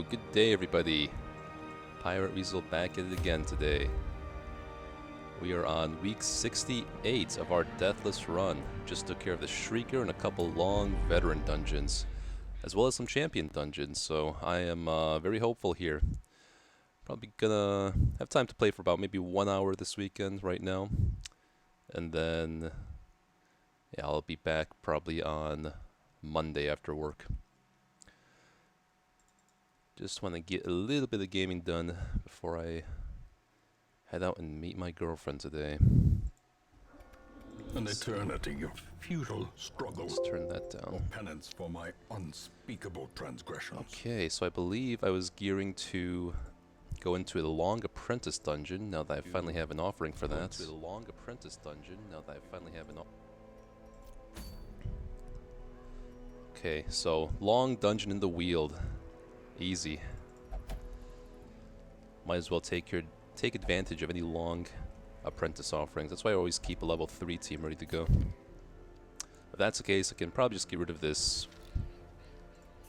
Good day, everybody. Pirate Weasel back at it again today. We are on week 68 of our Deathless run. Just took care of the Shrieker and a couple long veteran dungeons, as well as some champion dungeons, so I am very hopeful here. Probably gonna have time to play for about maybe 1 hour this weekend right now. And then, yeah, I'll be back probably on Monday after work. Just want to get a little bit of gaming done before I head out and meet my girlfriend today. An eternity of futile struggle. Let's turn that down. Or penance for my unspeakable transgressions. Okay, so I believe I was gearing to go into a long apprentice dungeon now that I finally have an offering for that. Into a long apprentice dungeon now that I finally have an Okay, so long dungeon in the Weald. Easy. Might as well take advantage of any long apprentice offerings. That's why I always keep a level 3 team ready to go. If that's the case, I can probably just get rid of this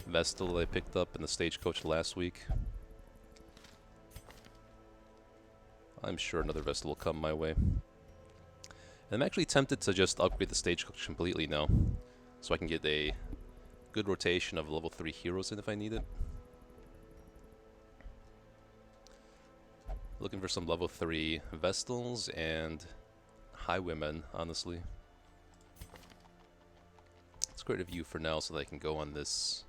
Vestal that I picked up in the stagecoach last week. I'm sure another Vestal will come my way. And I'm actually tempted to just upgrade the stagecoach completely now, so I can get a good rotation of level 3 heroes in if I need it. Looking for some level 3 Vestals and Highwaymen, honestly. Let's create a view for now so that I can go on this.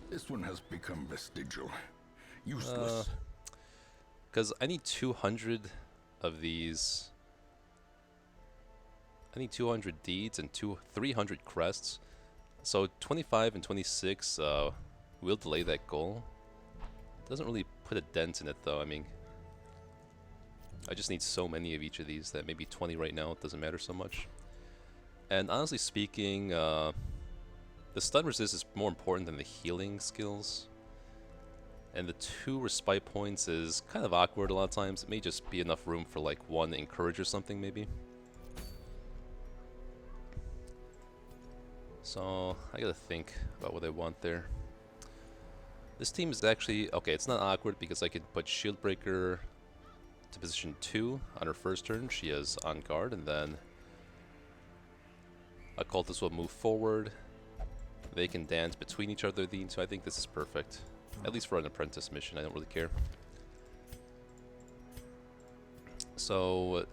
This one has become vestigial. Useless. Because I need 200 of these. I need 200 deeds and 300 crests. So 25 and 26 will delay that goal. Doesn't really put a dent in it though. I mean, I just need so many of each of these that maybe 20 right now, it doesn't matter so much. And honestly speaking, the stun resist is more important than the healing skills. And the 2 respite points is kind of awkward a lot of times. It may just be enough room for like 1 encourage or something maybe. So I gotta think about what I want there. This team is actually, okay, it's not awkward because I could put Shieldbreaker to position 2 on her first turn. She is on guard, and then Occultist will move forward. They can dance between each other, so I think this is perfect. At least for an apprentice mission, I don't really care. So,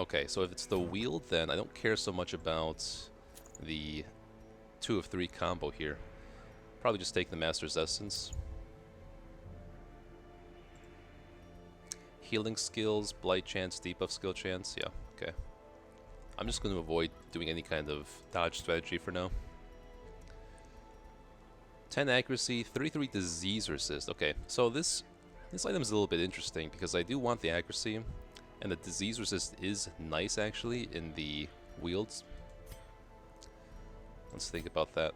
okay, so if it's the Wield, then I don't care so much about the 2 of 3 combo here. Probably just take the Master's Essence. Healing skills, Blight chance, debuff skill chance. Yeah, okay. I'm just going to avoid doing any kind of dodge strategy for now. 10 accuracy, 33 disease resist. Okay, so this item is a little bit interesting because I do want the accuracy, and the disease resist is nice actually in the wields. Let's think about that.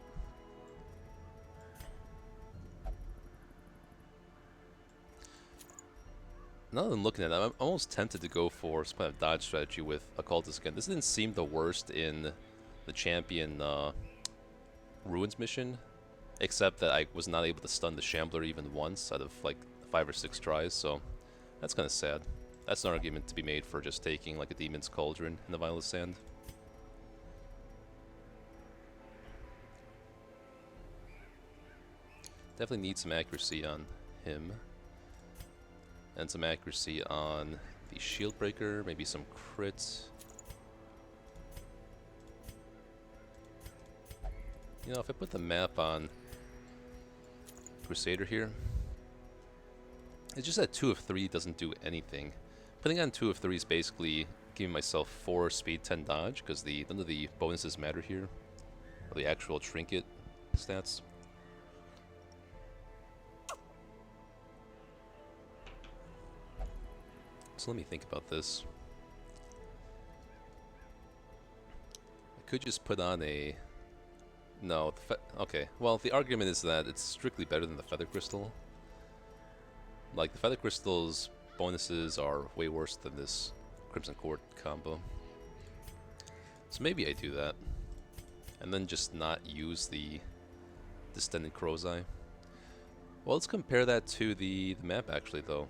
Now that I'm looking at it, I'm almost tempted to go for some kind of dodge strategy with Occultist again. This didn't seem the worst in the Champion Ruins mission, except that I was not able to stun the Shambler even once out of like 5 or 6 tries, so that's kind of sad. That's an argument to be made for just taking like a Demon's Cauldron in the Violet Sand. Definitely need some accuracy on him. And some accuracy on the Shieldbreaker, maybe some crits. You know, if I put the map on Crusader here, it's just that 2 of 3 doesn't do anything. Putting on 2 of 3 is basically giving myself 4 speed, 10 dodge, because none of the bonuses matter here, or the actual trinket stats. So let me think about this. I could just put on a... No, okay. Well, the argument is that it's strictly better than the Feather Crystal. Like, the Feather Crystal's bonuses are way worse than this Crimson Court combo. So maybe I do that. And then just not use the Distended Crow's Eye. Well, let's compare that to the map actually, though.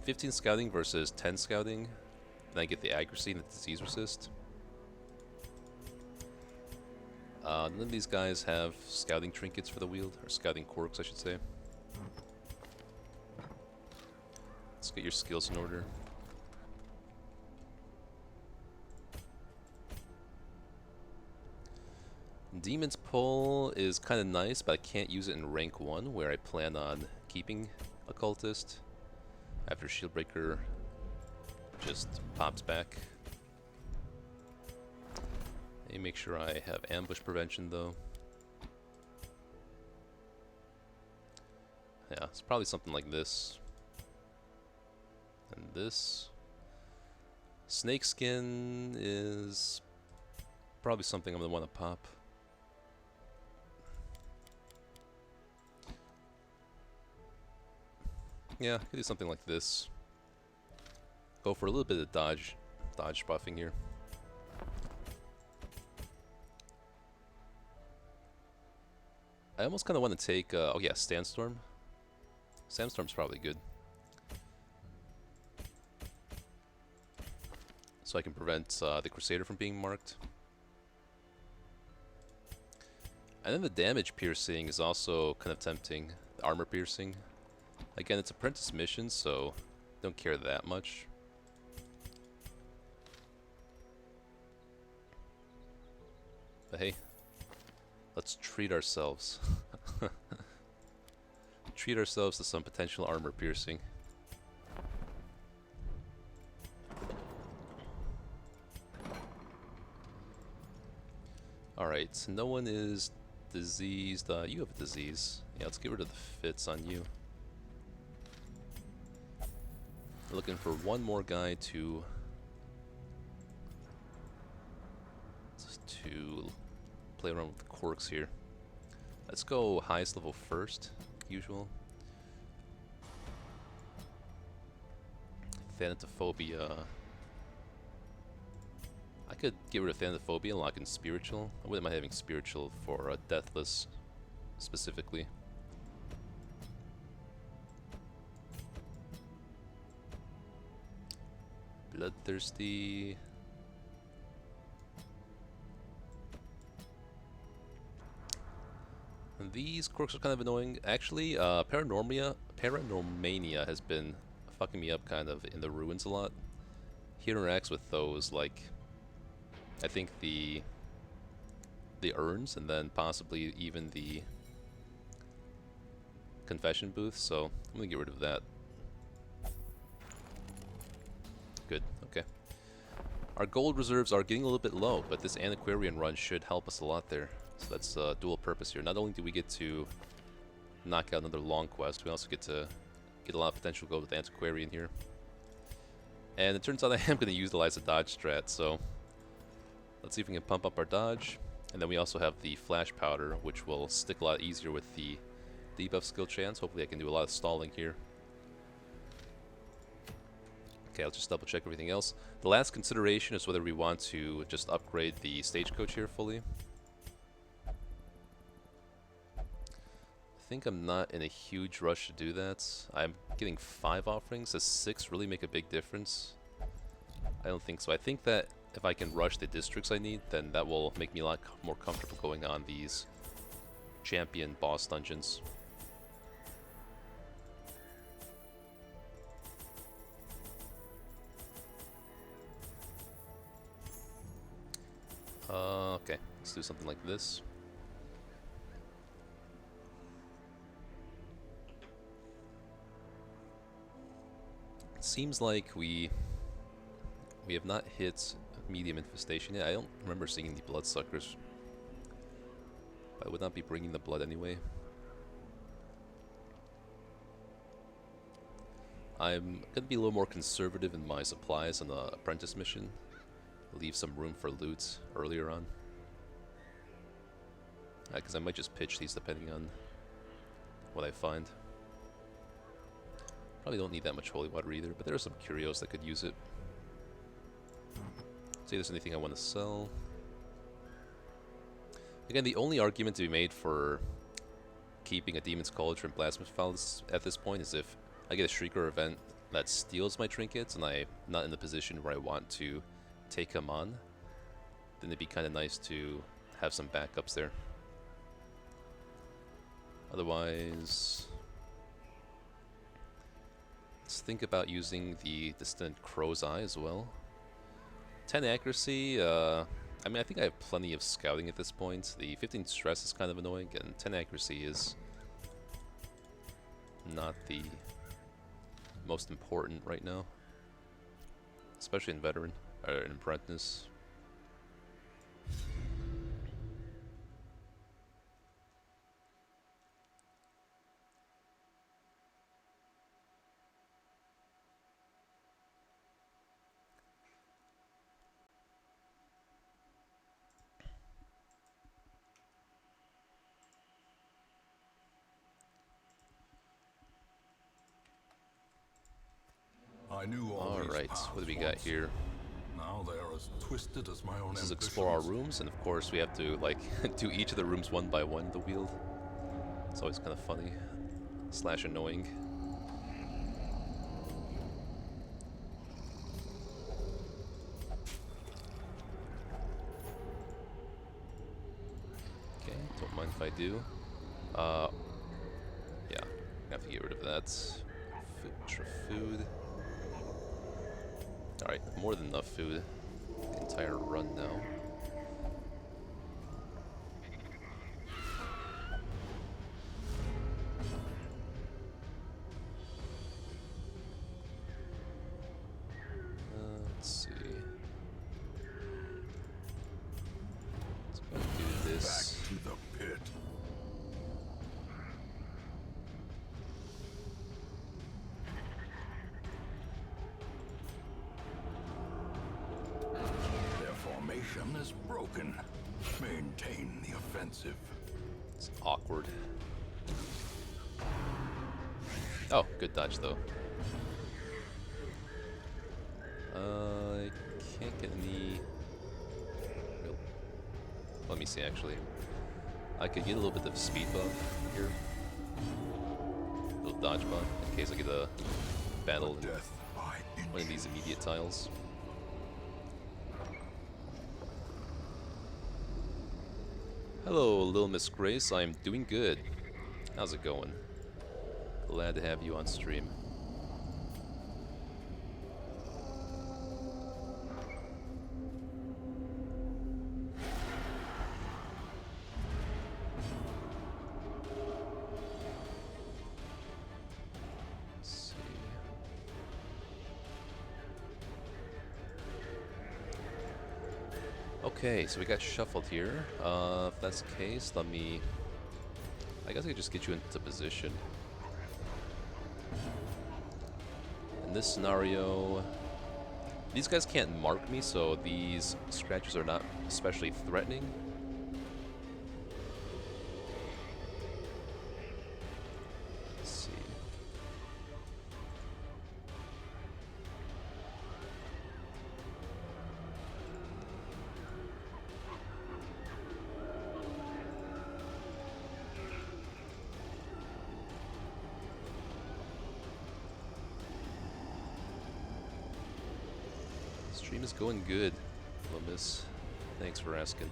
15 scouting versus 10 scouting. Then I get the accuracy and the disease resist. None of these guys have scouting trinkets for the wield, or scouting quirks, I should say. Let's get your skills in order. Demon's Pull is kind of nice, but I can't use it in rank 1, where I plan on keeping Occultist after Shieldbreaker just pops back. Let me make sure I have ambush prevention, though. Yeah, it's probably something like this. And this. Snakeskin is probably something I'm going to want to pop. Yeah, I could do something like this. Go for a little bit of dodge buffing here. I almost kind of want to take, oh yeah, Sandstorm. Sandstorm's probably good. So I can prevent the Crusader from being marked. And then the damage piercing is also kind of tempting. The armor piercing. Again, it's apprentice mission, so don't care that much. But hey, let's treat ourselves. Treat ourselves to some potential armor piercing. Alright, so no one is diseased. You have a disease. Yeah, let's get rid of the fits on you. We're looking for one more guy to play around with the quirks here. Let's go highest level first, usual. Thanatophobia. I could get rid of Thanatophobia and lock in Spiritual. I wouldn't mind having Spiritual for Deathless specifically. Bloodthirsty. And these quirks are kind of annoying. Actually, Paranormania has been fucking me up kind of in the ruins a lot. He interacts with those like, I think the urns and then possibly even the confession booth. So I'm gonna get rid of that. Good. Okay. Our gold reserves are getting a little bit low, but this Antiquarian run should help us a lot there. So that's dual purpose here. Not only do we get to knock out another long quest, we also get to get a lot of potential gold with Antiquarian here. And it turns out I am going to utilize a dodge strat, so let's see if we can pump up our dodge. And then we also have the flash powder, which will stick a lot easier with the debuff skill chance. Hopefully I can do a lot of stalling here. Okay, I'll just double check everything else. The last consideration is whether we want to just upgrade the stagecoach here fully. I think I'm not in a huge rush to do that. I'm getting 5 offerings. Does 6 really make a big difference? I don't think so. I think that if I can rush the districts I need, then that will make me a lot more comfortable going on these champion boss dungeons. Okay, let's do something like this. It seems like we have not hit medium infestation yet. I don't remember seeing the bloodsuckers. I would not be bringing the blood anyway. I'm going to be a little more conservative in my supplies on the apprentice mission. Leave some room for loot earlier on. Because I might just pitch these depending on what I find. Probably don't need that much holy water either, but there are some curios that could use it. See if there's anything I want to sell. Again, the only argument to be made for keeping a Demon's Cauldron Blasphemous File at this point is if I get a Shrieker event that steals my trinkets and I'm not in the position where I want to take him on, then it'd be kind of nice to have some backups there. Otherwise, let's think about using the Distant Crow's Eye as well. 10 accuracy, I mean, I think I have plenty of scouting at this point. The 15 stress is kind of annoying, and 10 accuracy is not the most important right now, especially in veteran or in apprentice. I knew all these Alright, paths what do we got once. here? Now they are as twisted as my own This is explore our ambitions. rooms, and of course we have to like do each of the rooms one by one, the wield. It's always kind of funny / annoying. Okay, don't mind if I do. Yeah, I have to get rid of that. Extra food. Alright, more than enough food. The entire run now. Let's see. Let's go and do this. Back to the pit. Their formation is broken. Maintain the offensive. It's awkward. Oh, good dodge though. I can't get any. Let me see actually. I could get a little bit of speed buff here. A little dodge buff in case I get a battle in Death by one of these immediate tiles. Hello, Little Miss Grace. I'm doing good. How's it going? Glad to have you on stream. Let's see. Okay, so we got shuffled here. If that's the case, let me... I guess I could just get you into position. In this scenario, these guys can't mark me, so these scratches are not especially threatening. Let's see. Stream is going good, Lumis. Thanks for asking.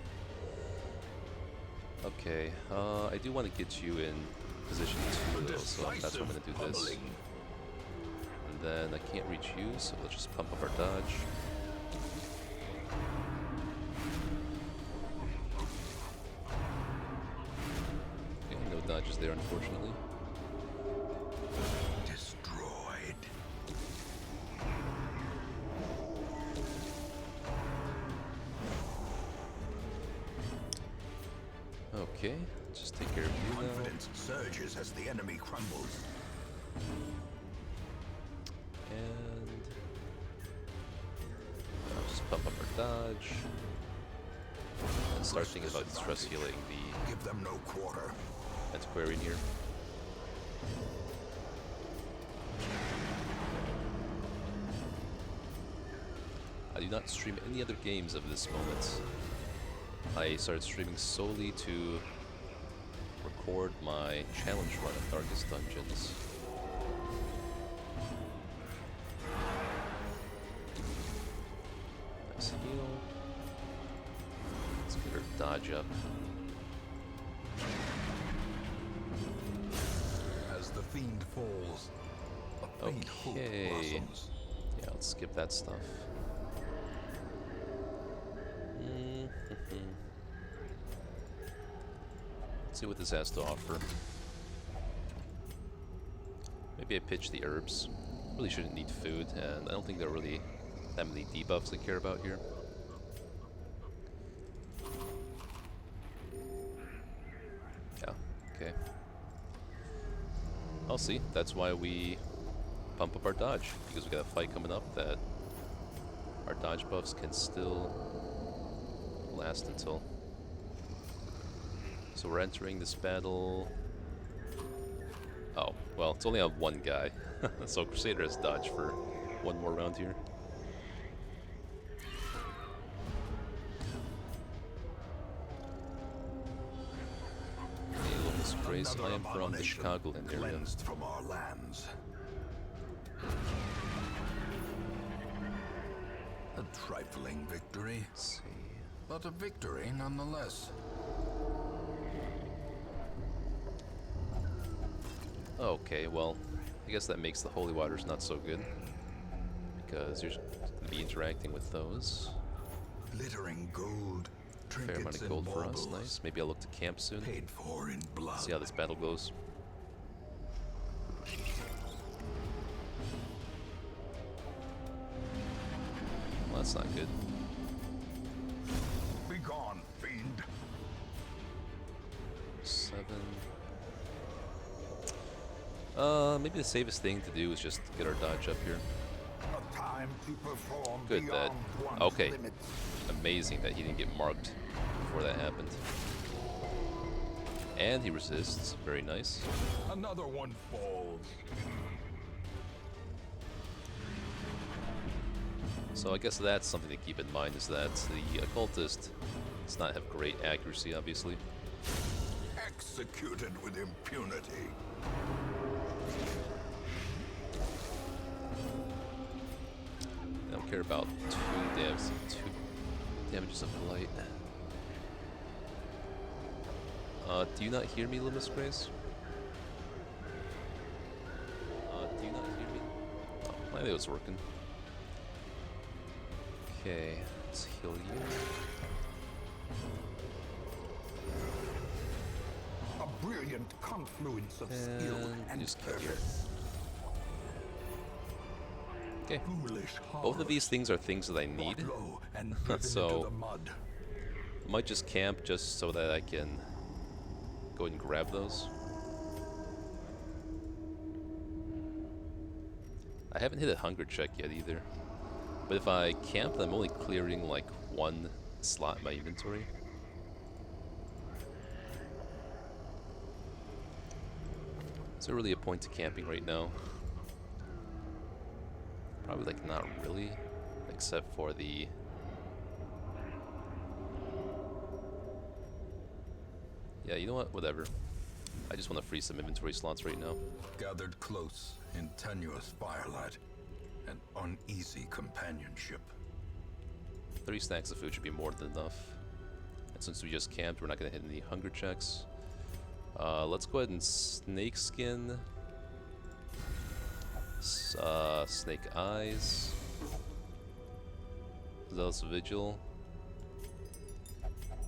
Okay, I do want to get you in position 2 though, so that's why I'm going to do this. And then I can't reach you, so let's just pump up our dodge. Okay, no dodges there, unfortunately. destroyed. Okay, just take care of you now. Confidence surges as the enemy crumbles. And I'll just pump up our dodge. And start thinking about stress healing the Give them no quarter. Antiquarian here. I do not stream any other games of this moment. I started streaming solely to record my challenge run of Darkest Dungeons. Nice heal. Let's get her dodge up. As the fiend falls, a faint hope Okay. blossoms. Yeah, let's skip that stuff. Let's see what this has to offer. Maybe I pitch the herbs. Really shouldn't need food, and I don't think there are really that many debuffs I care about here. Yeah, okay. I'll see. That's why we pump up our dodge, because we got a fight coming up that our dodge buffs can still last until. So we're entering this battle. Oh, well, it's only on one guy. So Crusader has dodge for one more round here. Hey, Lucas Grace, I am from the Chicagoland area. Cleansed from our lands. A trifling victory, Let's see. but a victory nonetheless. Okay, well, I guess that makes the holy waters not so good, because you're going to be interacting with those. Glittering gold, Fair amount trinkets of and gold for us, baubles, nice. Maybe I'll look to camp soon. paid for in blood. See how this battle goes. Well, that's not good. Be gone, fiend. 7. Maybe the safest thing to do is just get our dodge up here. A time to perform Good that. beyond one's Okay. limits. Amazing that he didn't get marked before that happened. And he resists. Very nice. Another one falls. So I guess that's something to keep in mind, is that the occultist does not have great accuracy, obviously. Executed with impunity. I don't care about two damages of blight. Do you not hear me, Luminous Grace? Do you not hear me? Oh, I think it was working. Okay, let's heal you. A brilliant confluence of skill And and just kill you. purpose. Okay. Foolish Both of these things are things that I need. brought low and driven So- into the mud. I might just camp just so that I can go ahead and grab those. I haven't hit a hunger check yet either. But if I camp, I'm only clearing like one slot in my inventory. Is there really a point to camping right now? Probably like not really, except for the... Yeah, you know what? Whatever. I just want to free some inventory slots right now. Gathered close in tenuous firelight and uneasy companionship. 3 stacks of food should be more than enough. And since we just camped, we're not going to hit any hunger checks. Let's go ahead and snake skin. Snake eyes. Zealous Vigil.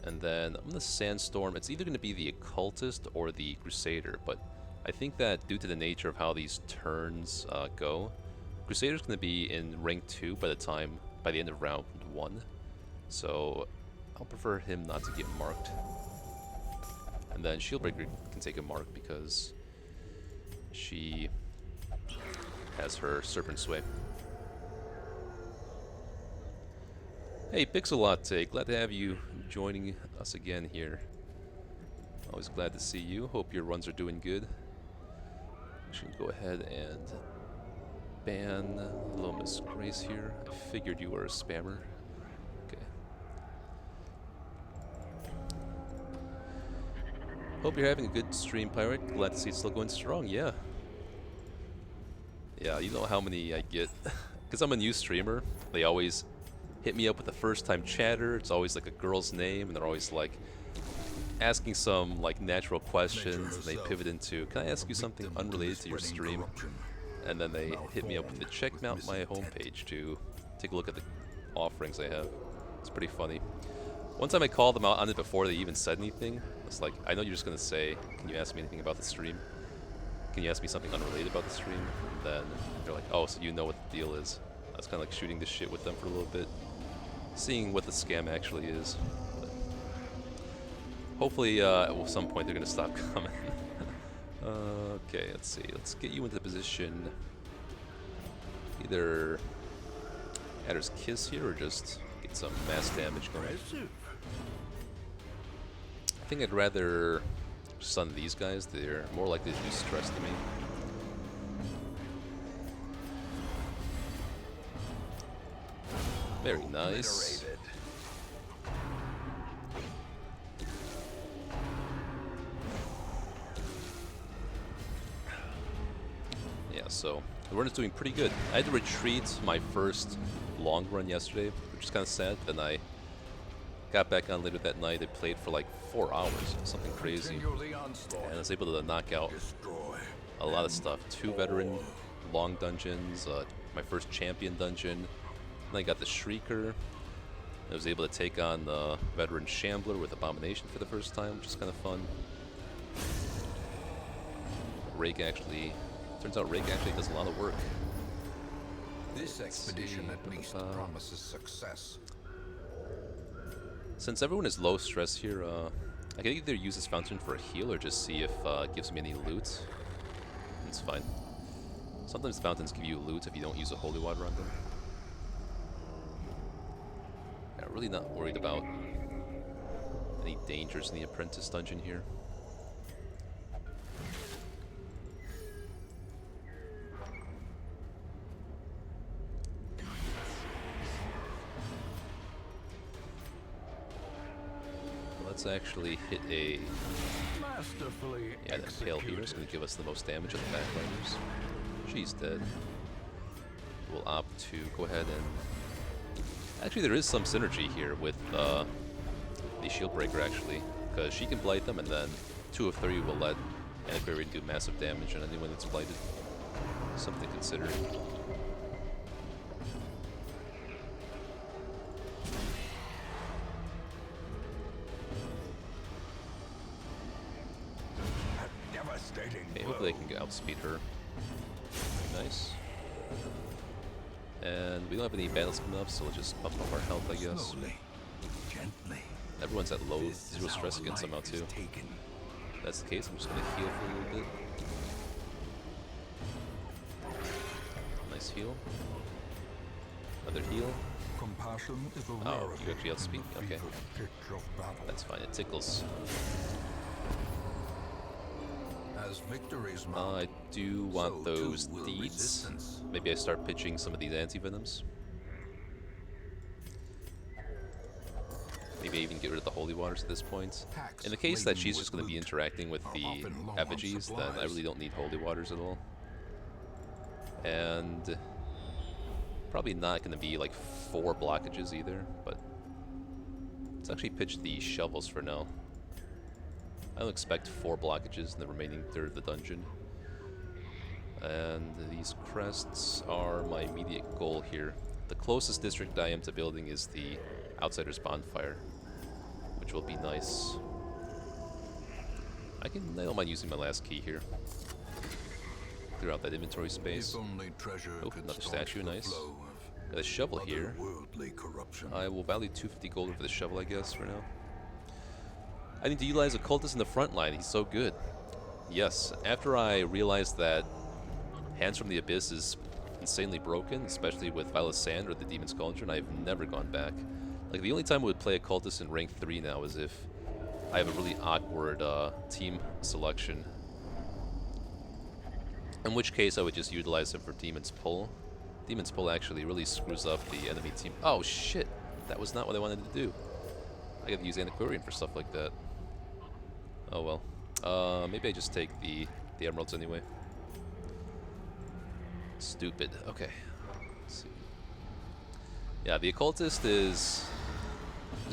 And then I'm gonna Sandstorm. It's either gonna be the Occultist or the Crusader, but I think that due to the nature of how these turns go, Crusader's gonna be in rank 2 by the end of round 1. So I'll prefer him not to get marked. And then Shieldbreaker can take a mark because she has her Serpent Sway. Hey, Pixel Latte, glad to have you joining us again here. Always glad to see you. Hope your runs are doing good. I should go ahead and ban Lomas Grace here. I figured you were a spammer. Okay. Hope you're having a good stream, Pirate. Glad to see it's still going strong. Yeah. Yeah, you know how many I get. Because I'm a new streamer, they always hit me up with a first-time chatter. It's always like a girl's name, and they're always like asking some like natural questions, and they pivot into, can I ask you something unrelated to your stream? And then they hit me up with the check out my homepage to take a look at the offerings I have. It's pretty funny. One time I called them out on it before they even said anything. It's like, I know you're just gonna say, can you ask me anything about the stream? Can you ask me something unrelated about the stream? And then they're like, oh, so you know what the deal is. I was kind of like shooting the shit with them for a little bit, seeing what the scam actually is. But hopefully, at some point they're gonna stop coming. Okay, let's see. Let's get you into the position. Either Adder's Kiss here or just get some mass damage going. I think I'd rather stun these guys. They're more likely to do stress to me. Very nice. Yeah, so the run is doing pretty good. I had to retreat my first long run yesterday, which is kind of sad. Then I got back on later that night. I played for like 4 hours, something crazy, and I was able to knock out a lot of stuff. 2 veteran long dungeons, my first champion dungeon. Then I got the Shrieker. I was able to take on the veteran Shambler with Abomination for the first time, which is kind of fun. Turns out Rake actually does a lot of work. This expedition at least promises success. Since everyone is low stress here, I can either use this fountain for a heal or just see if it gives me any loot. It's fine. Sometimes fountains give you loot if you don't use a holy water on them. Yeah, really not worried about any dangers in the apprentice dungeon here. Let's actually hit a... Yeah, that Pale here is going to give us the most damage of the backliners. She's dead. We'll opt to go ahead and... Actually, there is some synergy here with the Shield Breaker, actually, because she can blight them, and then 2 of 3 will let Antiquarian do massive damage on anyone that's blighted. Something to consider. Okay, hopefully they can outspeed her. Nice. And we don't have any battles coming up, so we'll just pump up our health, I guess. Gently. Everyone's at low 0 stress again somehow too. If that's the case, I'm just gonna heal for a little bit. Nice heal. Another heal. Oh, you actually outspeed? Okay. That's fine, it tickles. I do want those deeds. Maybe I start pitching some of these anti-venoms. Maybe I even get rid of the holy waters at this point. In the case that she's just going to be interacting with the effigies, then I really don't need holy waters at all. And probably not going to be like 4 blockages either, but let's actually pitch the shovels for now. I don't expect 4 blockages in the remaining third of the dungeon. And these crests are my immediate goal here. The closest district I am to building is the Outsider's Bonfire, which will be nice. I don't mind using my last key here. Clear out that inventory space. Oh, another statue, nice. Got a shovel here. I will value 250 gold for the shovel, I guess, for now. I need to utilize a cultist in the front line. He's so good. Yes, after I realized that Hands from the Abyss is insanely broken, especially with Violet Sand or the Demon's Cauldron, I've never gone back. Like, the only time I would play a cultist in rank 3 now is if I have a really awkward team selection. In which case I would just utilize him for Demon's Pull. Demon's Pull actually really screws up the enemy team. Oh shit! That was not what I wanted to do. I gotta use Antiquarian for stuff like that. Oh well. Maybe I just take the emeralds anyway. Stupid. Okay. Let's see. Yeah, the occultist is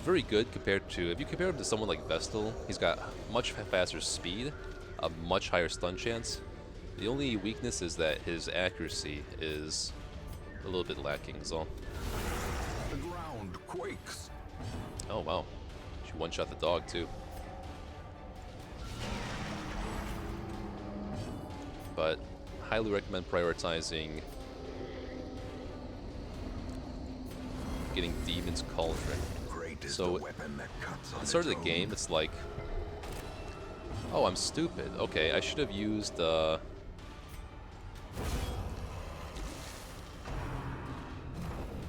very good compared to, if you compare him to someone like Vestal, he's got much faster speed, a much higher stun chance. The only weakness is that his accuracy is a little bit lacking, is all. The ground quakes. Oh wow, she one-shot the dog too. But highly recommend prioritizing getting Demon's Cauldron. So at the start of the game, it's like, oh, I'm stupid. Okay, I should have used I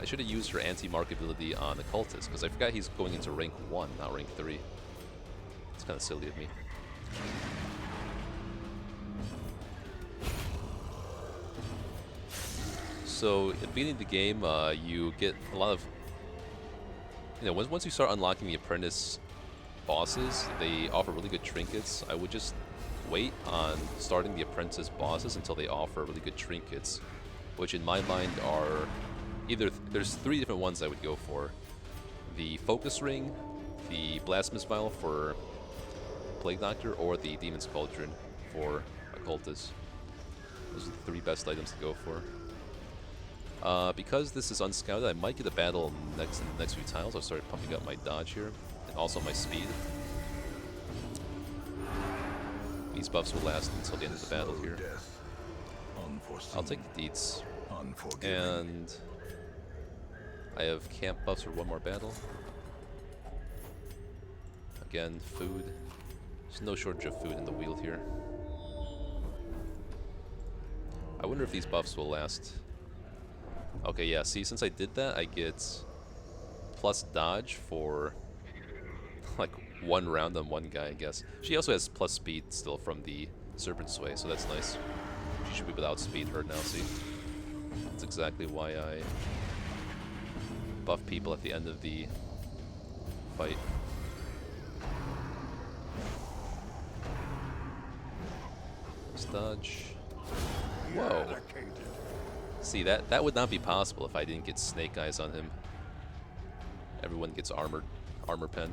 should have used her anti-mark ability on Occultist, because I forgot he's going into rank 1, not rank 3. It's kind of silly of me. So at the beginning of the game, you get a lot of, you know, once you start unlocking the apprentice bosses, they offer really good trinkets. I would just wait on starting the apprentice bosses until they offer really good trinkets, which in my mind are either, there's 3 different ones I would go for. The Focus Ring, the Blasphemous Vial for Plague Doctor, or the Demon's Cauldron for Occultist. Those are the 3 best items to go for. Because this is unscouted, I might get a battle in the next few tiles. I'll start pumping up my dodge here, and also my speed. These buffs will last until the end of the battle here. I'll take the deets. And I have camp buffs for 1 more battle. Again, food. There's no shortage of food in the wheel here. I wonder if these buffs will last. Okay, yeah, see, since I did that, I get plus dodge for like 1 round on 1 guy, I guess. She also has plus speed still from the Serpent Sway, so that's nice. She should be without speed hurt now, see? That's exactly why I buff people at the end of the fight. Let's dodge. Whoa. See, that would not be possible if I didn't get Snake Eyes on him. Everyone gets armor pen from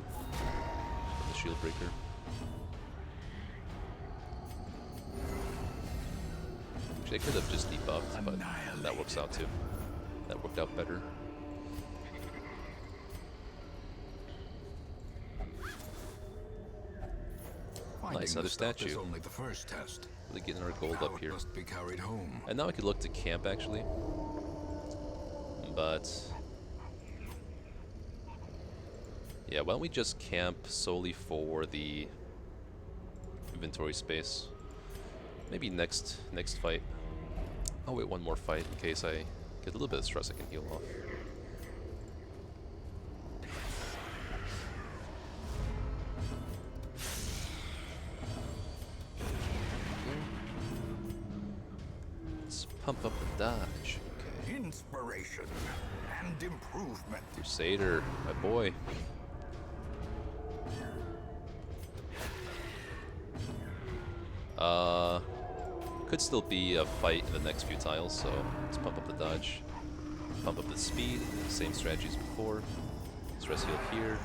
the Shield Breaker. Actually, I could have just debuffed, but that works out too. That worked out better. Nice, another statue. Only the first test. Really getting our gold up here. Must be carried home. And now I could look to camp actually. But yeah, why don't we just camp solely for the inventory space? Maybe next fight. I'll wait 1 more fight in case I get a little bit of stress I can heal off. Pump up the dodge. Okay. Inspiration and improvement. Crusader, my boy. Could still be a fight in the next few tiles, so let's pump up the dodge. Pump up the speed, same strategy as before. Stress heal here.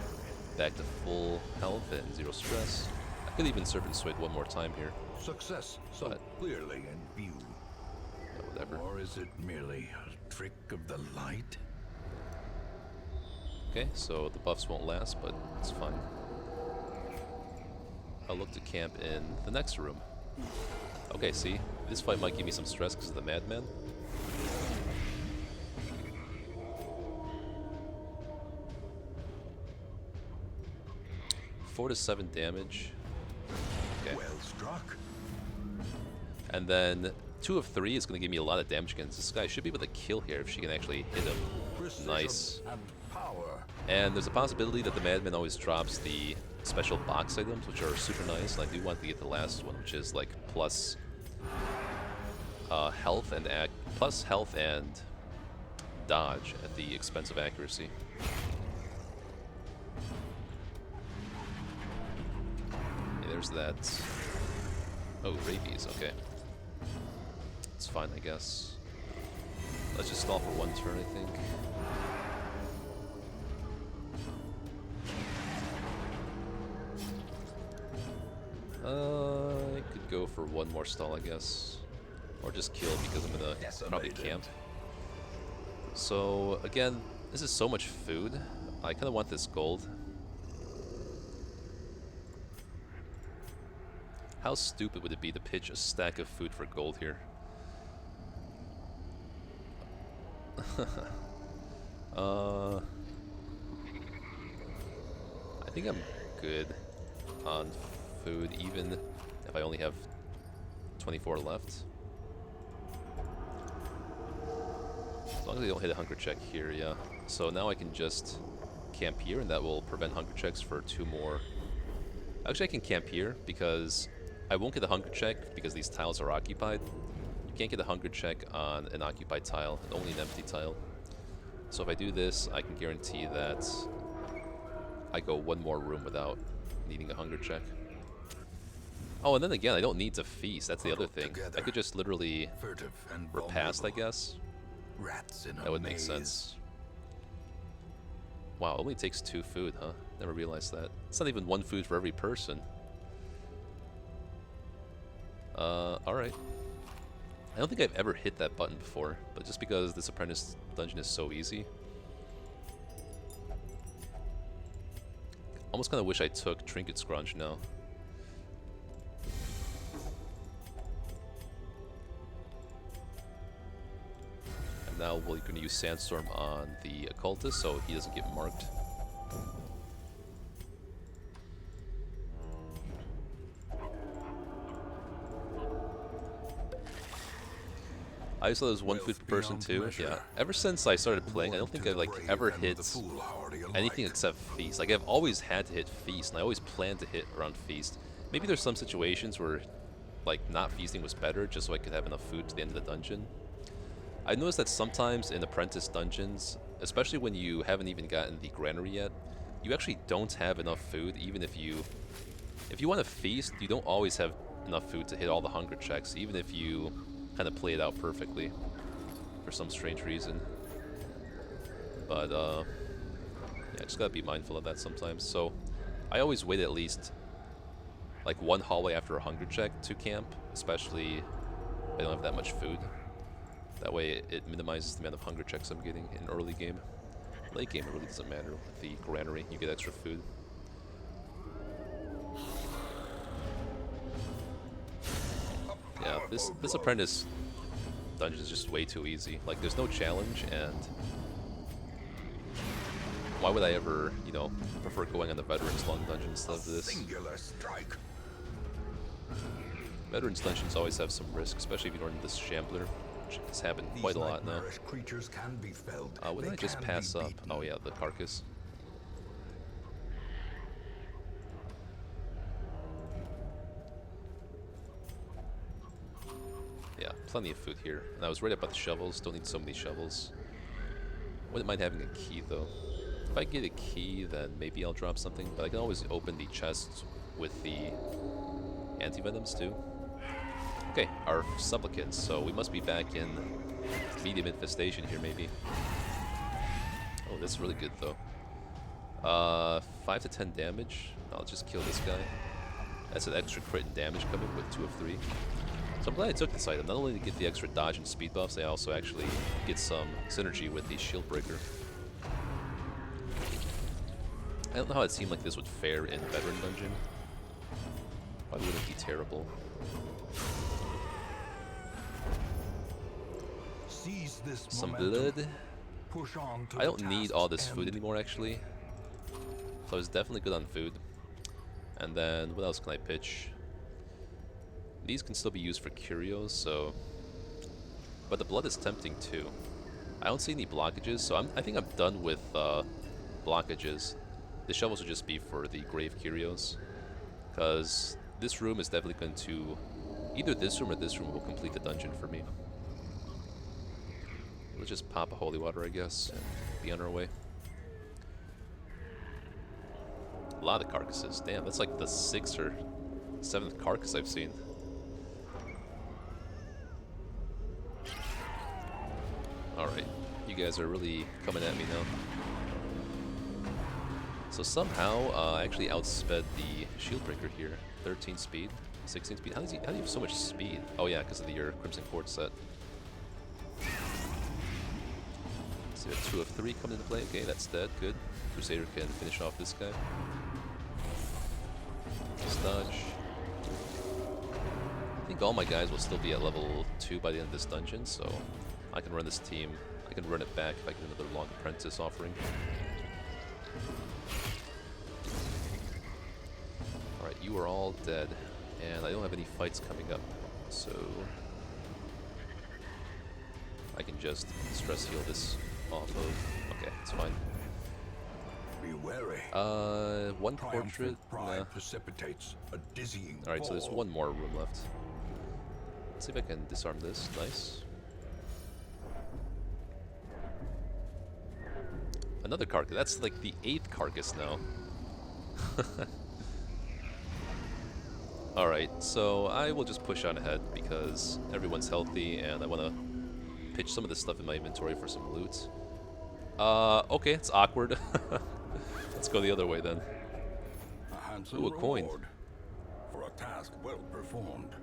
Back to full health and 0 stress. I could even Serpent Sway 1 more time here. Success so clearly in view. Whatever. Or is it merely a trick of the light? Okay, so the buffs won't last, but it's fine. I'll look to camp in the next room. Okay, see, this fight might give me some stress because of the Madman. Four to 7 damage. Okay. Well struck. And then 2 of 3 is going to give me a lot of damage against this guy. Should be able to kill here if she can actually hit him. Precision Nice. And power. And there's a possibility that the Madman always drops the special box items, which are super nice. And I do want to get the last one, which is like plus health and dodge at the expense of accuracy. Yeah, there's that. Oh, rabies, okay. It's fine, I guess. Let's just stall for one turn, I think. I could go for one more stall, I guess. Or just kill because I'm gonna probably camp. So, again, this is so much food. I kind of want this gold. How stupid would it be to pitch a stack of food for gold here? I think I'm good on food, even if I only have 24 left. As long as I don't hit a hunger check here, yeah. So now I can just camp here, and that will prevent hunger checks for 2 more. Actually, I can camp here because I won't get a hunger check because these tiles are occupied. You can't get a hunger check on an occupied tile, and only an empty tile. So if I do this, I can guarantee that I go 1 more room without needing a hunger check. Oh, and then again, I don't need to feast. That's the other thing. I could just literally repast, I guess. That would make sense. Wow, it only takes 2 food, huh? Never realized that. It's not even 1 food for every person. Alright. I don't think I've ever hit that button before, but just because this apprentice dungeon is so easy. Almost kind of wish I took Trinket Scrunch now. And now we're going to use Sandstorm on the Occultist so he doesn't get marked. I just thought it was 1 food per person too. Yeah. Ever since I started playing, I don't think I've like ever hit anything except feast. Like I've always had to hit feast, and I always planned to hit around feast. Maybe there's some situations where like not feasting was better, just so I could have enough food to the end of the dungeon. I noticed that sometimes in apprentice dungeons, especially when you haven't even gotten the granary yet, you actually don't have enough food. Even if you want to feast, you don't always have enough food to hit all the hunger checks, even if you kind of play it out perfectly for some strange reason. But yeah, just gotta be mindful of that sometimes. So I always wait at least like 1 hallway after a hunger check to camp, especially if I don't have that much food. That way it minimizes the amount of hunger checks I'm getting in early game. Late game it really doesn't matter. With the granary you get extra food. Yeah, this apprentice dungeon is just way too easy. Like, there's no challenge, and why would I ever, you know, prefer going on the Veterans Long dungeon instead of this? Veterans dungeons always have some risk, especially if you don't need this Shambler, which has happened quite a lot now. What did I just pass up? Oh yeah, the carcass. Yeah, plenty of food here. And I was right about the shovels. Don't need so many shovels. Wouldn't mind having a key, though. If I get a key, then maybe I'll drop something. But I can always open the chests with the anti-venoms, too. Okay, our supplicants. So we must be back in medium infestation here, maybe. Oh, this is really good, though. 5 to 10 damage. I'll just kill this guy. That's an extra crit and damage coming with 2 of 3. So I'm glad I took this item. Not only to get the extra dodge and speed buffs, I also actually get some synergy with the shield breaker. I don't know how it seemed like this would fare in Veteran Dungeon. Probably wouldn't be terrible. Some blood. I don't need all this food anymore, actually. So I was definitely good on food. And then, what else can I pitch? These can still be used for curios, so... But the blood is tempting, too. I don't see any blockages, so I think I'm done with blockages. The shovels will just be for the grave curios. Because this room is definitely going to... Either this room or this room will complete the dungeon for me. Let's just pop a holy water, I guess, and be on our way. A lot of carcasses. Damn, that's like the 6th or 7th carcass I've seen. Alright, you guys are really coming at me now. So somehow, I actually outsped the shield breaker here. 13 speed, 16 speed. How do you have so much speed? Oh yeah, because of your Crimson Court set. So 2 of 3 coming into play. Okay, that's dead. Good. Crusader can finish off this guy. Just dodge. I think all my guys will still be at level 2 by the end of this dungeon, so I can run this team. I can run it back if I get another long apprentice offering. Alright, you are all dead, and I don't have any fights coming up, so I can just stress heal this off of. Okay, it's fine. Be wary. One portrait. Nah. Precipitates a dizzying Alright, so there's fall. one more room left. Let's see if I can disarm this. Nice. Another carcass. That's like the 8th carcass now. Alright, so I will just push on ahead because everyone's healthy and I want to pitch some of this stuff in my inventory for some loot. Okay, it's awkward. Let's go the other way then. A handsome Ooh, a coin. reward for a task well performed.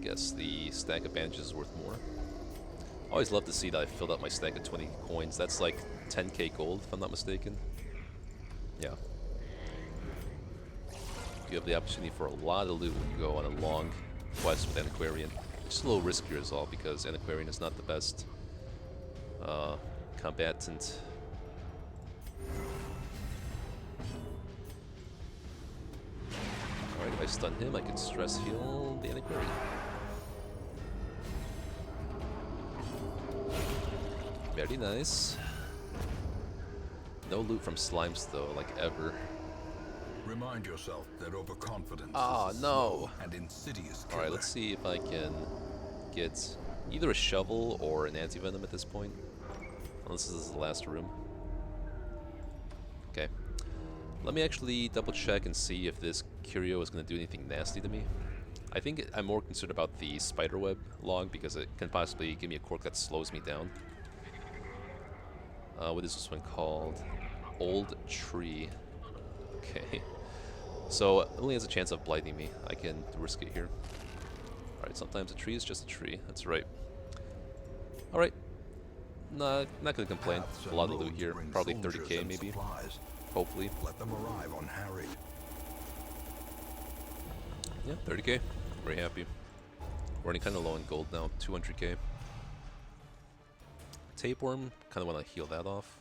Guess the stack of bandages is worth more. Always love to see that I filled up my stack of 20 coins. That's like 10k gold, if I'm not mistaken. Yeah. You have the opportunity for a lot of loot when you go on a long quest with Antiquarian. It's a little riskier as well, because Antiquarian is not the best combatant. Alright, if I stun him, I can stress heal the Antiquarian. Very nice. No loot from slimes though, like ever. Remind yourself that overconfidence Ah, is a no. slow and insidious killer. Alright, let's see if I can get either a shovel or an anti-venom at this point. Unless this is the last room. Okay. Let me actually double check and see if this curio is going to do anything nasty to me. I think I'm more concerned about the spiderweb log because it can possibly give me a quirk that slows me down. What is this one called? Old Tree. Okay. So it only has a chance of blighting me. I can risk it here. Alright, sometimes a tree is just a tree. That's right. Alright. Not gonna complain. A lot of loot here. Probably 30k maybe. Hopefully. Let them arrive unharried. Yeah, 30k. Very happy. We're running kind of low in gold now. 200k. Tapeworm. Kind of want to heal that off.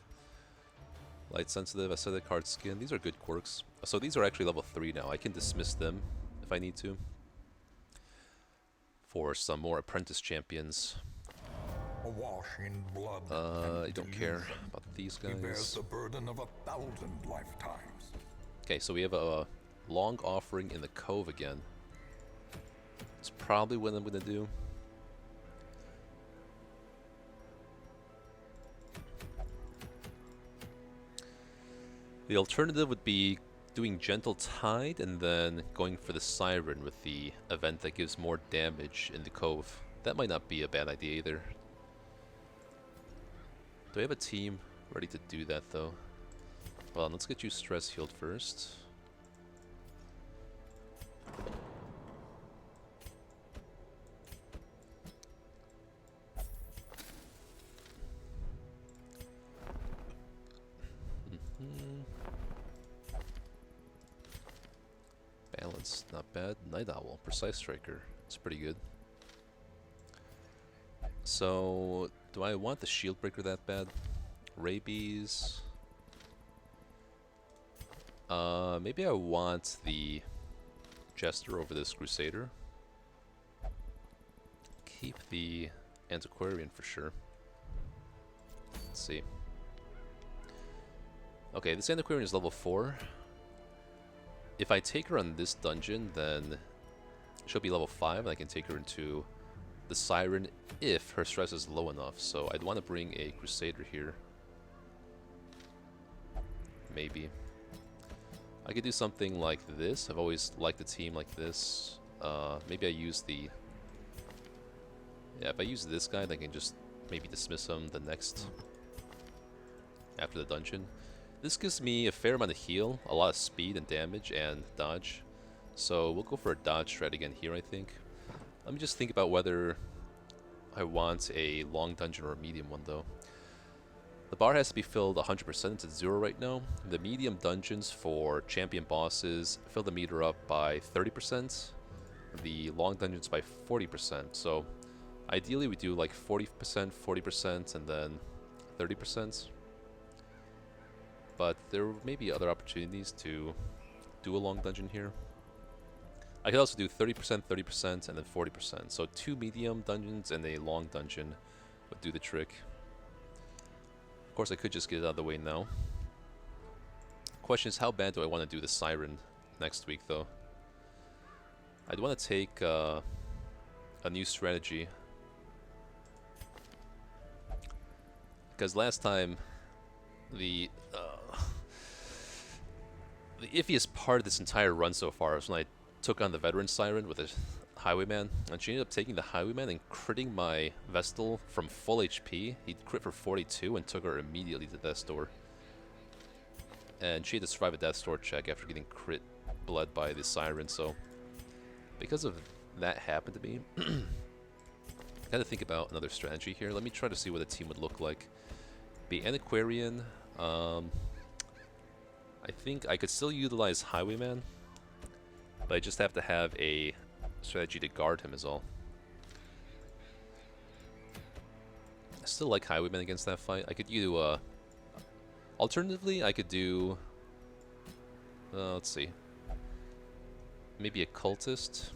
Light sensitive, acidic, hard skin. These are good quirks. So these are actually level 3 now. I can dismiss them if I need to. For some more apprentice champions. Awash in blood. I don't care about these He bears guys. the burden of 1,000 lifetimes. Okay, so we have a long offering in the cove again. It's probably what I'm gonna do. The alternative would be doing Gentle Tide and then going for the Siren with the event that gives more damage in the cove. That might not be a bad idea either. Do I have a team ready to do that though? Well, let's get you stress healed first. Balance, not bad. Night Owl, Precise Striker. It's pretty good. So, do I want the Shield Breaker that bad? Rabies. Maybe I want the Jester over this Crusader. Keep the Antiquarian for sure. Let's see. Okay, this Antiquarian is level 4. If I take her on this dungeon, then she'll be level 5, and I can take her into the Siren if her stress is low enough. So I'd want to bring a Crusader here. Maybe. I could do something like this. I've always liked a team like this. Maybe I use the Yeah, if I use this guy, then I can just maybe dismiss him the next after the dungeon. This gives me a fair amount of heal, a lot of speed and damage, and dodge. So we'll go for a dodge strat again here, I think. Let me just think about whether I want a long dungeon or a medium one, though. The bar has to be filled 100%, it's at 0 right now. The medium dungeons for champion bosses fill the meter up by 30%. The long dungeons by 40%. So ideally we do like 40%, 40%, and then 30%. But there may be other opportunities to do a long dungeon here. I could also do 30%, 30%, and then 40%. So 2 medium dungeons and a long dungeon would do the trick. Of course, I could just get it out of the way now. Question is, how bad do I want to do the Siren next week, though? I'd want to take a new strategy. Because last time, the iffiest part of this entire run so far is when I took on the Veteran Siren with a Highwayman, and she ended up taking the Highwayman and critting my Vestal from full HP. He crit for 42 and took her immediately to Death's Door. And she had to survive a Death's Door check after getting crit blood by the Siren, so because of that happened to me, I gotta think about another strategy here. Let me try to see what a team would look like. Be Antiquarian. I think I could still utilize Highwayman, but I just have to have a strategy to guard him is all. I still like Highwayman against that fight. I could do, alternatively, I could do, let's see, maybe a Cultist.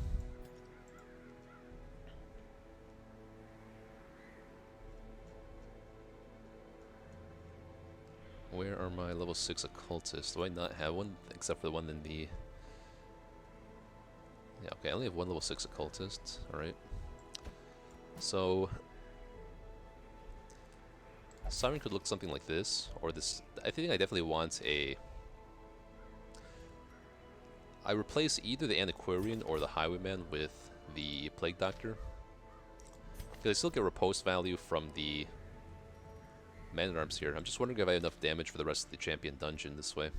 Where are my level 6 occultists? Do I not have one? Except for the one in the... Yeah, okay, I only have one level 6 occultist. Alright. So... Siren could look something like this, or this... I think I definitely want a... I replace either the Antiquarian or the Highwayman with the Plague Doctor. Because I still get repose value from the Man-at-Arms here. I'm just wondering if I have enough damage for the rest of the champion dungeon this way.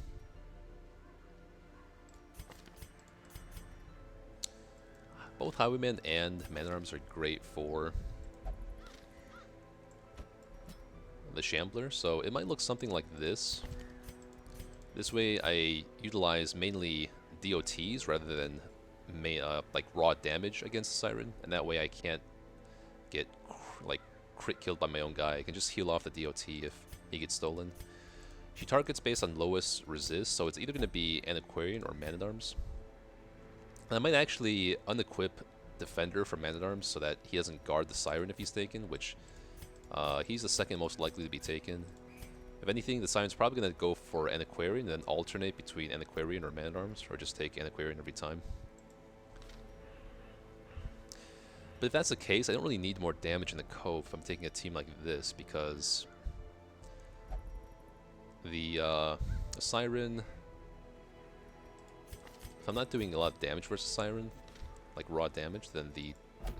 Both Highwayman and Man-at-Arms are great for the Shambler, so it might look something like this. This way I utilize mainly DOTs rather than like raw damage against the Siren, and that way I can't get like crit killed by my own guy. I can just heal off the DOT if he gets stolen. She targets based on lowest resist, so it's either going to be Antiquarian or Man-at-Arms. And I might actually unequip Defender for Man-at-Arms so that he doesn't guard the Siren if he's taken, which he's the second most likely to be taken. If anything, the Siren's probably going to go for Antiquarian and then alternate between Antiquarian or Man-at-Arms, or just take Antiquarian every time. But if that's the case, I don't really need more damage in the Cove if I'm taking a team like this, because the Siren, if I'm not doing a lot of damage versus Siren, like raw damage, then the